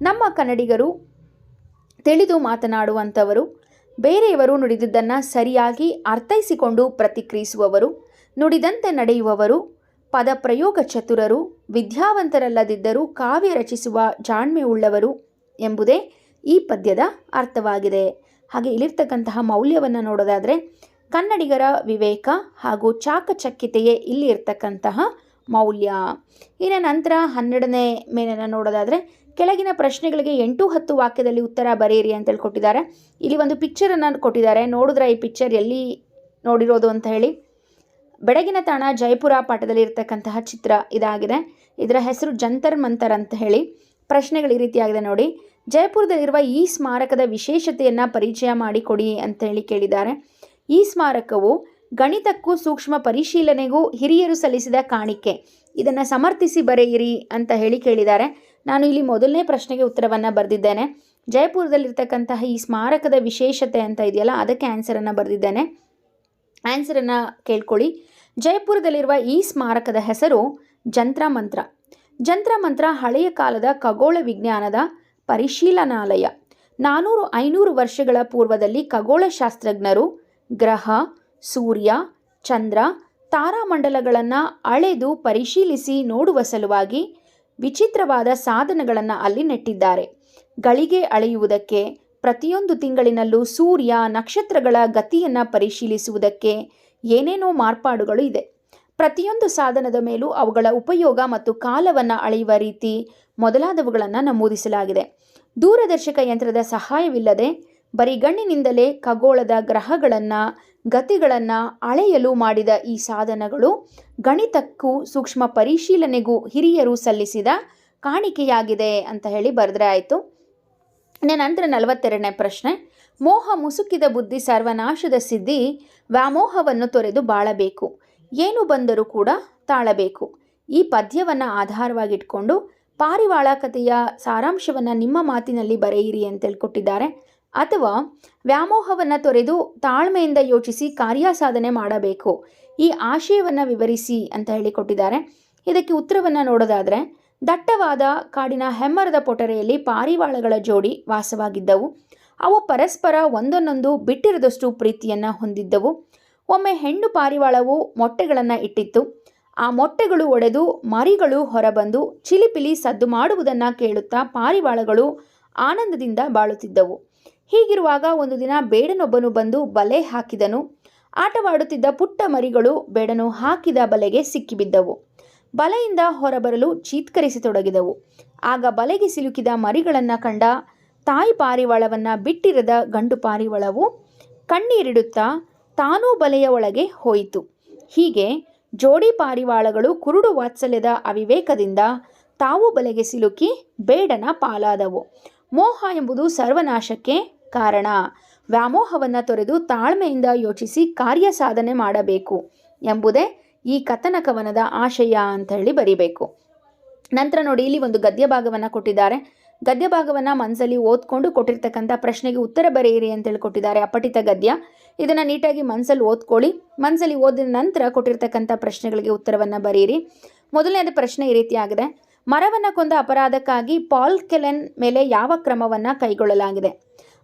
ನಮ್ಮ ಕನ್ನಡಿಗರು ತಿಳಿದು ಮಾತನಾಡುವಂಥವರು, ಬೇರೆಯವರು ನುಡಿದುದನ್ನು ಸರಿಯಾಗಿ ಅರ್ಥೈಸಿಕೊಂಡು ಪ್ರತಿಕ್ರಿಯಿಸುವವರು, ನುಡಿದಂತೆ ನಡೆಯುವವರು, ಪದ ಪ್ರಯೋಗ ಚತುರರು, ವಿದ್ಯಾವಂತರಲ್ಲದಿದ್ದರೂ ಕಾವ್ಯ ರಚಿಸುವ ಜಾಣ್ಮೆ ಉಳ್ಳವರು ಎಂಬುದೇ ಈ ಪದ್ಯದ ಅರ್ಥವಾಗಿದೆ. ಹಾಗೆ ಇಲ್ಲಿರ್ತಕ್ಕಂತಹ ಮೌಲ್ಯವನ್ನು ನೋಡೋದಾದರೆ ಕನ್ನಡಿಗರ ವಿವೇಕ ಹಾಗೂ ಚಾಕಚಕ್ಯತೆಯೇ ಇಲ್ಲಿ ಇರ್ತಕ್ಕಂತಹ ಮೌಲ್ಯ. ಇನ್ನು ನಂತರ 12ನೇ ಮೇನನ್ನು ನೋಡೋದಾದರೆ ಕೆಳಗಿನ ಪ್ರಶ್ನೆಗಳಿಗೆ 8-10 ವಾಕ್ಯದಲ್ಲಿ ಉತ್ತರ ಬರೆಯಿರಿ ಅಂತೇಳಿ ಕೊಟ್ಟಿದ್ದಾರೆ. ಇಲ್ಲಿ ಒಂದು ಪಿಕ್ಚರನ್ನು ಕೊಟ್ಟಿದ್ದಾರೆ. ನೋಡಿದ್ರೆ ಈ ಪಿಕ್ಚರ್ ಎಲ್ಲಿ ನೋಡಿರೋದು ಅಂತ ಹೇಳಿ, ಬೆಡಗಿನ ತಾಣ ಜೈಪುರ ಪಾಠದಲ್ಲಿ ಇರ್ತಕ್ಕಂತಹ ಚಿತ್ರ ಇದಾಗಿದೆ. ಇದರ ಹೆಸರು ಜಂತರ್ ಮಂತರ್ ಅಂತ ಹೇಳಿ. ಪ್ರಶ್ನೆಗಳು ಈ ರೀತಿಯಾಗಿದೆ ನೋಡಿ. ಜೈಪುರದಲ್ಲಿರುವ ಈ ಸ್ಮಾರಕದ ವಿಶೇಷತೆಯನ್ನು ಪರಿಚಯ ಮಾಡಿಕೊಡಿ ಅಂತೇಳಿ ಕೇಳಿದ್ದಾರೆ. ಈ ಸ್ಮಾರಕವು ಗಣಿತಕ್ಕೂ ಸೂಕ್ಷ್ಮ ಪರಿಶೀಲನೆಗೂ ಹಿರಿಯರು ಸಲ್ಲಿಸಿದ ಕಾಣಿಕೆ. ಇದನ್ನು ಸಮರ್ಥಿಸಿ ಬರೆಯಿರಿ ಅಂತ ಹೇಳಿ ಕೇಳಿದ್ದಾರೆ. ನಾನು ಇಲ್ಲಿ ಮೊದಲನೇ ಪ್ರಶ್ನೆಗೆ ಉತ್ತರವನ್ನು ಬರೆದಿದ್ದೇನೆ. ಜೈಪುರದಲ್ಲಿರ್ತಕ್ಕಂತಹ ಈ ಸ್ಮಾರಕದ ವಿಶೇಷತೆ ಅಂತ ಇದೆಯಲ್ಲ, ಅದಕ್ಕೆ ಆನ್ಸರನ್ನು ಬರೆದಿದ್ದೇನೆ. ಆನ್ಸರನ್ನು ಕೇಳ್ಕೊಳ್ಳಿ. ಜೈಪುರದಲ್ಲಿರುವ ಈ ಸ್ಮಾರಕದ ಹೆಸರು ಜಂತ್ರ ಮಂತ್ರ. ಜಂತ್ರ ಮಂತ್ರ ಹಳೆಯ ಕಾಲದ ಖಗೋಳ ವಿಜ್ಞಾನದ ಪರಿಶೀಲನಾಲಯ. 400-500 ವರ್ಷಗಳ ಪೂರ್ವದಲ್ಲಿ ಖಗೋಳಶಾಸ್ತ್ರಜ್ಞರು ಗ್ರಹ, ಸೂರ್ಯ, ಚಂದ್ರ, ತಾರಾಮಂಡಲಗಳನ್ನು ಅಳೆದು ಪರಿಶೀಲಿಸಿ ನೋಡುವ ಸಲುವಾಗಿ ವಿಚಿತ್ರವಾದ ಸಾಧನಗಳನ್ನು ಅಲ್ಲಿ ನೆಟ್ಟಿದ್ದಾರೆ. ಗಳಿಗೆ ಅಳೆಯುವುದಕ್ಕೆ, ಪ್ರತಿಯೊಂದು ತಿಂಗಳಿನಲ್ಲೂ ಸೂರ್ಯ ನಕ್ಷತ್ರಗಳ ಗತಿಯನ್ನು ಪರಿಶೀಲಿಸುವುದಕ್ಕೆ ಏನೇನೋ ಮಾರ್ಪಾಡುಗಳು ಇದೆ. ಪ್ರತಿಯೊಂದು ಸಾಧನದ ಮೇಲೂ ಅವುಗಳ ಉಪಯೋಗ ಮತ್ತು ಕಾಲವನ್ನು ಅಳೆಯುವ ರೀತಿ ಮೊದಲಾದವುಗಳನ್ನು ನಮೂದಿಸಲಾಗಿದೆ. ದೂರದರ್ಶಕ ಯಂತ್ರದ ಸಹಾಯವಿಲ್ಲದೆ ಬರಿಗಣ್ಣಿನಿಂದಲೇ ಖಗೋಳದ ಗ್ರಹಗಳನ್ನು ಗತಿಗಳನ್ನು ಅಳೆಯಲು ಮಾಡಿದ ಈ ಸಾಧನಗಳು ಗಣಿತಕ್ಕೂ ಸೂಕ್ಷ್ಮ ಪರಿಶೀಲನೆಗೂ ಹಿರಿಯರು ಸಲ್ಲಿಸಿದ ಕಾಣಿಕೆಯಾಗಿದೆ ಅಂತ ಹೇಳಿ ಬರೆದ್ರೆ ಆಯಿತು. ನಂತರ 42ನೇ ಪ್ರಶ್ನೆ, ಮೋಹ ಮುಸುಕಿದ ಬುದ್ಧಿ ಸರ್ವನಾಶದ ಸಿದ್ಧಿ, ವ್ಯಾಮೋಹವನ್ನು ತೊರೆದು ಬಾಳಬೇಕು, ಏನು ಬಂದರೂ ಕೂಡ ತಾಳಬೇಕು. ಈ ಪದ್ಯವನ್ನು ಆಧಾರವಾಗಿಟ್ಕೊಂಡು ಪಾರಿವಾಳ ಕಥೆಯ ಸಾರಾಂಶವನ್ನು ನಿಮ್ಮ ಮಾತಿನಲ್ಲಿ ಬರೆಯಿರಿ ಅಂತೇಳಿ ಕೊಟ್ಟಿದ್ದಾರೆ. ಅಥವಾ ವ್ಯಾಮೋಹವನ್ನು ತೊರೆದು ತಾಳ್ಮೆಯಿಂದ ಯೋಚಿಸಿ ಕಾರ್ಯಸಾಧನೆ ಮಾಡಬೇಕು, ಈ ಆಶಯವನ್ನು ವಿವರಿಸಿ ಅಂತ ಹೇಳಿಕೊಟ್ಟಿದ್ದಾರೆ. ಇದಕ್ಕೆ ಉತ್ತರವನ್ನು ನೋಡೋದಾದರೆ, ದಟ್ಟವಾದ ಕಾಡಿನ ಹೆಮ್ಮರದ ಪೊಟರೆಯಲ್ಲಿ ಪಾರಿವಾಳಗಳ ಜೋಡಿ ವಾಸವಾಗಿದ್ದವು. ಅವು ಪರಸ್ಪರ ಒಂದನ್ನೊಂದು ಬಿಟ್ಟಿರದಷ್ಟು ಪ್ರೀತಿಯನ್ನು ಹೊಂದಿದ್ದವು. ಒಮ್ಮೆ ಹೆಣ್ಣು ಪಾರಿವಾಳವು ಮೊಟ್ಟೆಗಳನ್ನು ಇಟ್ಟಿತ್ತು. ಆ ಮೊಟ್ಟೆಗಳು ಒಡೆದು ಮರಿಗಳು ಹೊರಬಂದು ಚಿಲಿಪಿಲಿ ಸದ್ದು ಮಾಡುವುದನ್ನು ಕೇಳುತ್ತಾ ಪಾರಿವಾಳಗಳು ಆನಂದದಿಂದ ಬಾಳುತ್ತಿದ್ದವು. ಹೀಗಿರುವಾಗ ಒಂದು ದಿನ ಬೇಡನೊಬ್ಬನು ಬಂದು ಬಲೆ ಹಾಕಿದನು. ಆಟವಾಡುತ್ತಿದ್ದ ಪುಟ್ಟ ಮರಿಗಳು ಬೇಡನು ಹಾಕಿದ ಬಲೆಗೆ ಸಿಕ್ಕಿಬಿದ್ದವು. ಬಲೆಯಿಂದ ಹೊರಬರಲು ಚೀತ್ಕರಿಸತೊಡಗಿದವು. ಆಗ ಬಲೆಗೆ ಸಿಲುಕಿದ ಮರಿಗಳನ್ನು ಕಂಡ ತಾಯಿ ಪಾರಿವಾಳವನ್ನು ಬಿಟ್ಟಿರದ ಗಂಡು ಪಾರಿವಾಳವು ಕಣ್ಣೀರಿಡುತ್ತಾ ತಾನೂ ಬಲೆಯ ಒಳಗೆ ಹೋಯಿತು. ಹೀಗೆ ಜೋಡಿ ಪಾರಿವಾಳಗಳು ಕುರುಡು ವಾತ್ಸಲ್ಯದ ಅವಿವೇಕದಿಂದ ತಾವು ಬಲೆಗೆ ಸಿಲುಕಿ ಬೇಡನ ಪಾಲಾದವು. ಮೋಹ ಎಂಬುದು ಸರ್ವನಾಶಕ್ಕೆ ಕಾರಣ. ವ್ಯಾಮೋಹವನ್ನು ತೊರೆದು ತಾಳ್ಮೆಯಿಂದ ಯೋಚಿಸಿ ಕಾರ್ಯ ಸಾಧನೆ ಮಾಡಬೇಕು ಎಂಬುದೇ ಈ ಕಥನ ಕವನದ ಆಶಯ ಅಂತ ಹೇಳಿ ಬರಿಬೇಕು. ನಂತರ ನೋಡಿ, ಇಲ್ಲಿ ಒಂದು ಗದ್ಯ ಭಾಗವನ್ನು ಕೊಟ್ಟಿದ್ದಾರೆ. ಗದ್ಯ ಭಾಗವನ್ನು ಮನಸ್ಸಲ್ಲಿ ಓದ್ಕೊಂಡು ಕೊಟ್ಟಿರ್ತಕ್ಕಂಥ ಪ್ರಶ್ನೆಗೆ ಉತ್ತರ ಬರೆಯಿರಿ ಅಂತೇಳಿ ಕೊಟ್ಟಿದ್ದಾರೆ. ಅಪಠಿತ ಗದ್ಯ. ಇದನ್ನು ನೀಟಾಗಿ ಮನಸ್ಸಲ್ಲಿ ಓದ್ಕೊಳ್ಳಿ. ಮನಸ್ಸಲ್ಲಿ ಓದಿದ ನಂತರ ಕೊಟ್ಟಿರ್ತಕ್ಕಂಥ ಪ್ರಶ್ನೆಗಳಿಗೆ ಉತ್ತರವನ್ನು ಬರೆಯಿರಿ. ಮೊದಲನೇದು ಪ್ರಶ್ನೆ ಈ ರೀತಿಯಾಗಿದೆ: ಮರವನ್ನು ಕೊಂದ ಅಪರಾಧಕ್ಕಾಗಿ ಪಾಲ್ ಕೆಲೆನ್ ಮೇಲೆ ಯಾವ ಕ್ರಮವನ್ನು ಕೈಗೊಳ್ಳಲಾಗಿದೆ?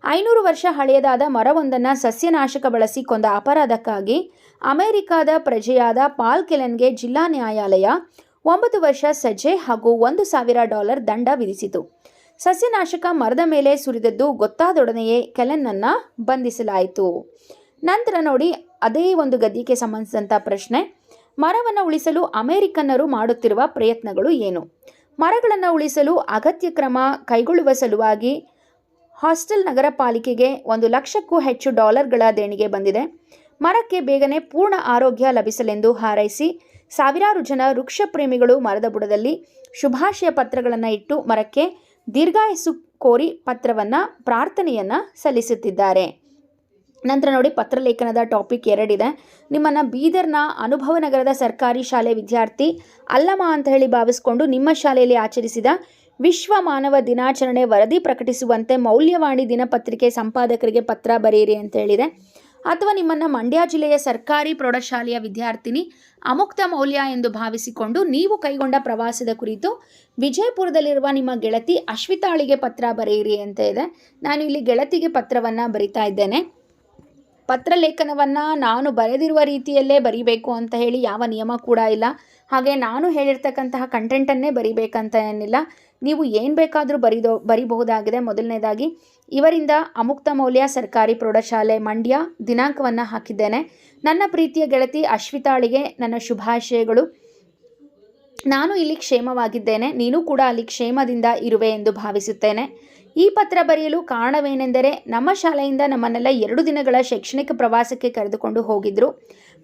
500 ವರ್ಷ ಹಳೆಯದಾದ ಮರವೊಂದನ್ನು ಸಸ್ಯನಾಶಕ ಬಳಸಿ ಕೊಂದ ಅಪರಾಧಕ್ಕಾಗಿ ಅಮೆರಿಕಾದ ಪ್ರಜೆಯಾದ ಪಾಲ್ ಕೆಲೆನ್ಗೆ ಜಿಲ್ಲಾ ನ್ಯಾಯಾಲಯ 9 ವರ್ಷ ಸಜ್ಜೆ ಹಾಗೂ $1,000 ದಂಡ ವಿಧಿಸಿತು. ಸಸ್ಯನಾಶಕ ಮರದ ಮೇಲೆ ಸುರಿದದ್ದು ಗೊತ್ತಾದೊಡನೆಯೇ ಕೆಲೆನ್ನನ್ನು ಬಂಧಿಸಲಾಯಿತು. ನಂತರ ನೋಡಿ, ಅದೇ ಒಂದು ಗದ್ಯಕ್ಕೆ ಸಂಬಂಧಿಸಿದಂಥ ಪ್ರಶ್ನೆ: ಮರವನ್ನು ಉಳಿಸಲು ಅಮೆರಿಕನ್ನರು ಮಾಡುತ್ತಿರುವ ಪ್ರಯತ್ನಗಳು ಏನು? ಮರಗಳನ್ನು ಉಳಿಸಲು ಅಗತ್ಯ ಕ್ರಮ ಕೈಗೊಳ್ಳುವ ಸಲುವಾಗಿ ಹಾಸ್ಟೆಲ್ ನಗರ ಪಾಲಿಕೆಗೆ $1,00,000ಕ್ಕೂ ಹೆಚ್ಚು ದೇಣಿಗೆ ಬಂದಿದೆ. ಮರಕ್ಕೆ ಬೇಗನೆ ಪೂರ್ಣ ಆರೋಗ್ಯ ಲಭಿಸಲೆಂದು ಹಾರೈಸಿ ಸಾವಿರಾರು ಜನ ವೃಕ್ಷ ಪ್ರೇಮಿಗಳು ಮರದ ಬುಡದಲ್ಲಿ ಶುಭಾಶಯ ಪತ್ರಗಳನ್ನು ಇಟ್ಟು ಮರಕ್ಕೆ ದೀರ್ಘಾಯಸ್ಸು ಕೋರಿ ಪ್ರಾರ್ಥನೆಯನ್ನು ಸಲ್ಲಿಸುತ್ತಿದ್ದಾರೆ. ನಂತರ ನೋಡಿ, ಪತ್ರಲೇಖನದ ಟಾಪಿಕ್ 2 ಇದೆ. ನಿಮ್ಮನ್ನು ಬೀದರ್ನ ಅನುಭವ ನಗರದ ಸರ್ಕಾರಿ ಶಾಲೆ ವಿದ್ಯಾರ್ಥಿ ಅಲ್ಲಮ ಅಂತ ಹೇಳಿ ಭಾವಿಸಿಕೊಂಡು ನಿಮ್ಮ ಶಾಲೆಯಲ್ಲಿ ಆಚರಿಸಿದ ವಿಶ್ವ ಮಾನವ ದಿನಾಚರಣೆ ವರದಿ ಪ್ರಕಟಿಸುವಂತೆ ಮೌಲ್ಯವಾಣಿ ದಿನಪತ್ರಿಕೆ ಸಂಪಾದಕರಿಗೆ ಪತ್ರ ಬರೆಯಿರಿ ಅಂತ ಹೇಳಿದೆ. ಅಥವಾ ನಿಮ್ಮನ್ನು ಮಂಡ್ಯ ಜಿಲ್ಲೆಯ ಸರ್ಕಾರಿ ಪ್ರೌಢಶಾಲೆಯ ವಿದ್ಯಾರ್ಥಿನಿ ಅಮುಕ್ತ ಮೌಲ್ಯ ಎಂದು ಭಾವಿಸಿಕೊಂಡು ನೀವು ಕೈಗೊಂಡ ಪ್ರವಾಸದ ಕುರಿತು ವಿಜಯಪುರದಲ್ಲಿರುವ ನಿಮ್ಮ ಗೆಳತಿ ಅಶ್ವಿತಾಳಿಗೆ ಪತ್ರ ಬರೆಯಿರಿ ಅಂತ ಇದೆ. ನಾನು ಇಲ್ಲಿ ಗೆಳತಿಗೆ ಪತ್ರವನ್ನು ಬರಿತಾ ಇದ್ದೇನೆ. ಪತ್ರಲೇಖನವನ್ನು ನಾನು ಬರೆದಿರುವ ರೀತಿಯಲ್ಲೇ ಬರಿಬೇಕು ಅಂತ ಹೇಳಿ ಯಾವ ನಿಯಮ ಕೂಡ ಇಲ್ಲ. ಹಾಗೆ ನಾನು ಹೇಳಿರ್ತಕ್ಕಂತಹ ಕಂಟೆಂಟನ್ನೇ ಬರಿಬೇಕಂತ ಏನಿಲ್ಲ. ನೀವು ಏನು ಬೇಕಾದರೂ ಬರಿಬಹುದಾಗಿದೆ. ಮೊದಲನೇದಾಗಿ, ಇವರಿಂದ ಅಮುಕ್ತ ಮೌಲ್ಯ ಸರ್ಕಾರಿ ಪ್ರೌಢಶಾಲೆ ಮಂಡ್ಯ, ದಿನಾಂಕವನ್ನು ಹಾಕಿದ್ದೇನೆ. ನನ್ನ ಪ್ರೀತಿಯ ಗೆಳತಿ ಅಶ್ವಿತಾಳಿಗೆ ನನ್ನ ಶುಭಾಶಯಗಳು. ನಾನು ಇಲ್ಲಿ ಕ್ಷೇಮವಾಗಿದ್ದೇನೆ, ನೀನು ಕೂಡ ಅಲ್ಲಿ ಕ್ಷೇಮದಿಂದ ಇರುವೆ ಎಂದು ಭಾವಿಸುತ್ತೇನೆ. ಈ ಪತ್ರ ಬರೆಯಲು ಕಾರಣವೇನೆಂದರೆ, ನಮ್ಮ ಶಾಲೆಯಿಂದ ನಮ್ಮನ್ನೆಲ್ಲ 2 ದಿನಗಳ ಶೈಕ್ಷಣಿಕ ಪ್ರವಾಸಕ್ಕೆ ಕರೆದುಕೊಂಡು ಹೋಗಿದ್ದರು.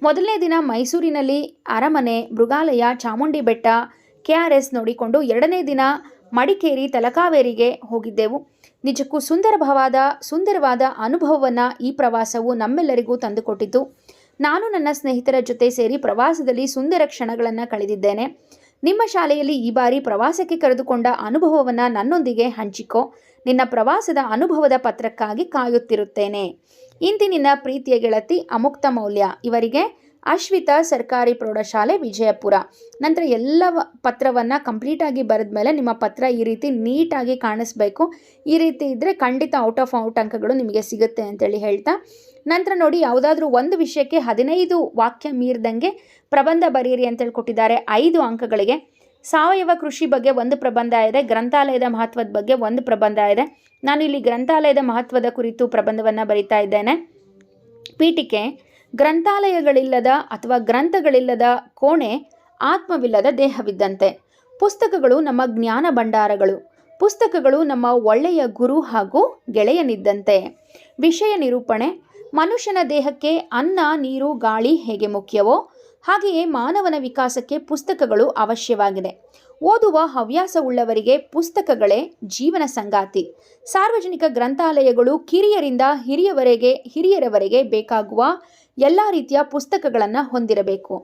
ಮೊದಲನೇ ದಿನ ಮೈಸೂರಿನಲ್ಲಿ ಅರಮನೆ, ಮೃಗಾಲಯ, ಚಾಮುಂಡಿ ಬೆಟ್ಟ, KRS ನೋಡಿಕೊಂಡು 2ನೇ ದಿನ ಮಡಿಕೇರಿ, ತಲಕಾವೇರಿಗೆ ಹೋಗಿದ್ದೆವು. ನಿಜಕ್ಕೂ ಸುಂದರವಾದ ಅನುಭವವನ್ನು ಈ ಪ್ರವಾಸವು ನಮ್ಮೆಲ್ಲರಿಗೂ ತಂದುಕೊಟ್ಟಿತು. ನಾನು ನನ್ನ ಸ್ನೇಹಿತರ ಜೊತೆ ಸೇರಿ ಪ್ರವಾಸದಲ್ಲಿ ಸುಂದರ ಕ್ಷಣಗಳನ್ನು ಕಳೆದಿದ್ದೇನೆ. ನಿಮ್ಮ ಶಾಲೆಯಲ್ಲಿ ಈ ಬಾರಿ ಪ್ರವಾಸಕ್ಕೆ ಕರೆದುಕೊಂಡ ಅನುಭವವನ್ನು ನನ್ನೊಂದಿಗೆ ಹಂಚಿಕೋ. ನಿನ್ನ ಪ್ರವಾಸದ ಅನುಭವದ ಪತ್ರಕ್ಕಾಗಿ ಕಾಯುತ್ತಿರುತ್ತೇನೆ. ಇಂದಿನ ಪ್ರೀತಿಯ ಗೆಳತಿ ಅಮುಕ್ತ ಮೌಲ್ಯ. ಇವರಿಗೆ ಅಶ್ವಿತಾ ಸರ್ಕಾರಿ ಪ್ರೌಢಶಾಲೆ ವಿಜಯಪುರ. ನಂತರ ಎಲ್ಲ ಪತ್ರವನ್ನು ಕಂಪ್ಲೀಟಾಗಿ ಬರೆದ ಮೇಲೆ ನಿಮ್ಮ ಪತ್ರ ಈ ರೀತಿ ನೀಟಾಗಿ ಕಾಣಿಸ್ಬೇಕು. ಈ ರೀತಿ ಇದ್ದರೆ ಖಂಡಿತ ಔಟ್ ಆಫ್ ಅಂಕಗಳು ನಿಮಗೆ ಸಿಗುತ್ತೆ ಅಂತೇಳಿ ಹೇಳ್ತಾ, ನಂತರ ನೋಡಿ, ಯಾವುದಾದ್ರೂ ಒಂದು ವಿಷಯಕ್ಕೆ 15 ವಾಕ್ಯ ಮೀರಿದಂಗೆ ಪ್ರಬಂಧ ಬರೆಯಿರಿ ಅಂತೇಳಿ ಕೊಟ್ಟಿದ್ದಾರೆ 5 ಅಂಕಗಳಿಗೆ. ಸಾವಯವ ಕೃಷಿ ಬಗ್ಗೆ 1 ಪ್ರಬಂಧ ಇದೆ. ಗ್ರಂಥಾಲಯದ ಮಹತ್ವದ ಬಗ್ಗೆ 1 ಪ್ರಬಂಧ ಇದೆ. ನಾನು ಇಲ್ಲಿ ಗ್ರಂಥಾಲಯದ ಮಹತ್ವದ ಕುರಿತು ಪ್ರಬಂಧವನ್ನು ಬರಿತಾ ಇದ್ದೇನೆ. ಪೀಠಿಕೆ: ಗ್ರಂಥಾಲಯಗಳಿಲ್ಲದ ಅಥವಾ ಗ್ರಂಥಗಳಿಲ್ಲದ ಕೋಣೆ ಆತ್ಮವಿಲ್ಲದ ದೇಹವಿದ್ದಂತೆ. ಪುಸ್ತಕಗಳು ನಮ್ಮ ಜ್ಞಾನ ಭಂಡಾರಗಳು. ಪುಸ್ತಕಗಳು ನಮ್ಮ ಒಳ್ಳೆಯ ಗುರು ಹಾಗೂ ಗೆಳೆಯನಿದ್ದಂತೆ. ವಿಷಯ ನಿರೂಪಣೆ: ಮನುಷ್ಯನ ದೇಹಕ್ಕೆ ಅನ್ನ, ನೀರು, ಗಾಳಿ ಹೇಗೆ ಮುಖ್ಯವೋ ಹಾಗೆಯೇ ಮಾನವನ ವಿಕಾಸಕ್ಕೆ ಪುಸ್ತಕಗಳು ಅವಶ್ಯವಾಗಿದೆ. ಓದುವ ಹವ್ಯಾಸವುಳ್ಳವರಿಗೆ ಪುಸ್ತಕಗಳೇ ಜೀವನ ಸಂಗಾತಿ. ಸಾರ್ವಜನಿಕ ಗ್ರಂಥಾಲಯಗಳು ಕಿರಿಯರಿಂದ ಹಿರಿಯರವರೆಗೆ ಬೇಕಾಗುವ ಎಲ್ಲ ರೀತಿಯ ಪುಸ್ತಕಗಳನ್ನು ಹೊಂದಿರಬೇಕು.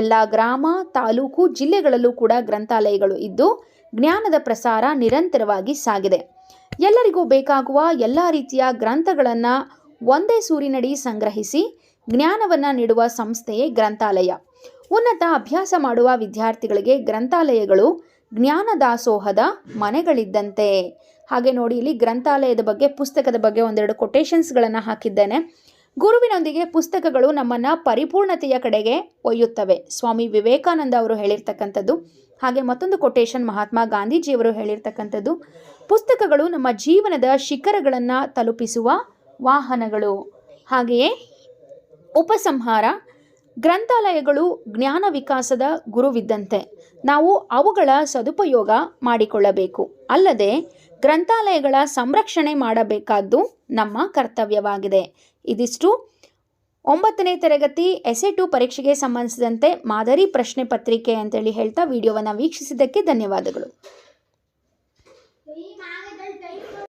ಎಲ್ಲ ಗ್ರಾಮ, ತಾಲೂಕು, ಜಿಲ್ಲೆಗಳಲ್ಲೂ ಕೂಡ ಗ್ರಂಥಾಲಯಗಳು ಇದ್ದು ಜ್ಞಾನದ ಪ್ರಸಾರ ನಿರಂತರವಾಗಿ ಸಾಗಿದೆ. ಎಲ್ಲರಿಗೂ ಬೇಕಾಗುವ ಎಲ್ಲ ರೀತಿಯ ಗ್ರಂಥಗಳನ್ನು ಒಂದೇ ಸೂರಿನಡಿ ಸಂಗ್ರಹಿಸಿ ಜ್ಞಾನವನ್ನು ನೀಡುವ ಸಂಸ್ಥೆಯೇ ಗ್ರಂಥಾಲಯ. ಉನ್ನತ ಅಭ್ಯಾಸ ಮಾಡುವ ವಿದ್ಯಾರ್ಥಿಗಳಿಗೆ ಗ್ರಂಥಾಲಯಗಳು ಜ್ಞಾನ ದಾಸೋಹದ ಮನೆಗಳಿದ್ದಂತೆ. ಹಾಗೆ ನೋಡಿ, ಇಲ್ಲಿ ಗ್ರಂಥಾಲಯದ ಬಗ್ಗೆ, ಪುಸ್ತಕದ ಬಗ್ಗೆ 1-2 ಕೊಟೇಶನ್ಸ್ಗಳನ್ನು ಹಾಕಿದ್ದೇನೆ. ಗುರುವಿನೊಂದಿಗೆ ಪುಸ್ತಕಗಳು ನಮ್ಮನ್ನು ಪರಿಪೂರ್ಣತೆಯ ಕಡೆಗೆ ಒಯ್ಯುತ್ತವೆ. ಸ್ವಾಮಿ ವಿವೇಕಾನಂದ ಅವರು ಹೇಳಿರ್ತಕ್ಕಂಥದ್ದು. ಹಾಗೆ ಮತ್ತೊಂದು ಕೊಟೇಶನ್ ಮಹಾತ್ಮ ಗಾಂಧೀಜಿಯವರು ಹೇಳಿರ್ತಕ್ಕಂಥದ್ದು. ಪುಸ್ತಕಗಳು ನಮ್ಮ ಜೀವನದ ಶಿಖರಗಳನ್ನು ತಲುಪಿಸುವ ವಾಹನಗಳು. ಹಾಗೆಯೇ ಉಪಸಂಹಾರ: ಗ್ರಂಥಾಲಯಗಳು ಜ್ಞಾನ ವಿಕಾಸದ ಗುರುವಿದ್ದಂತೆ. ನಾವು ಅವುಗಳ ಸದುಪಯೋಗ ಮಾಡಿಕೊಳ್ಳಬೇಕು. ಅಲ್ಲದೆ ಗ್ರಂಥಾಲಯಗಳ ಸಂರಕ್ಷಣೆ ಮಾಡಬೇಕಾದ್ದು ನಮ್ಮ ಕರ್ತವ್ಯವಾಗಿದೆ. ಇದಿಷ್ಟು 9ನೇ ತರಗತಿ ಎಸ್ಎ 2 ಪರೀಕ್ಷೆಗೆ ಸಂಬಂಧಿಸಿದಂತೆ ಮಾದರಿ ಪ್ರಶ್ನೆ ಪತ್ರಿಕೆ ಅಂತೇಳಿ ಹೇಳ್ತಾ ವಿಡಿಯೋವನ್ನು ವೀಕ್ಷಿಸಿದ್ದಕ್ಕೆ ಧನ್ಯವಾದಗಳು.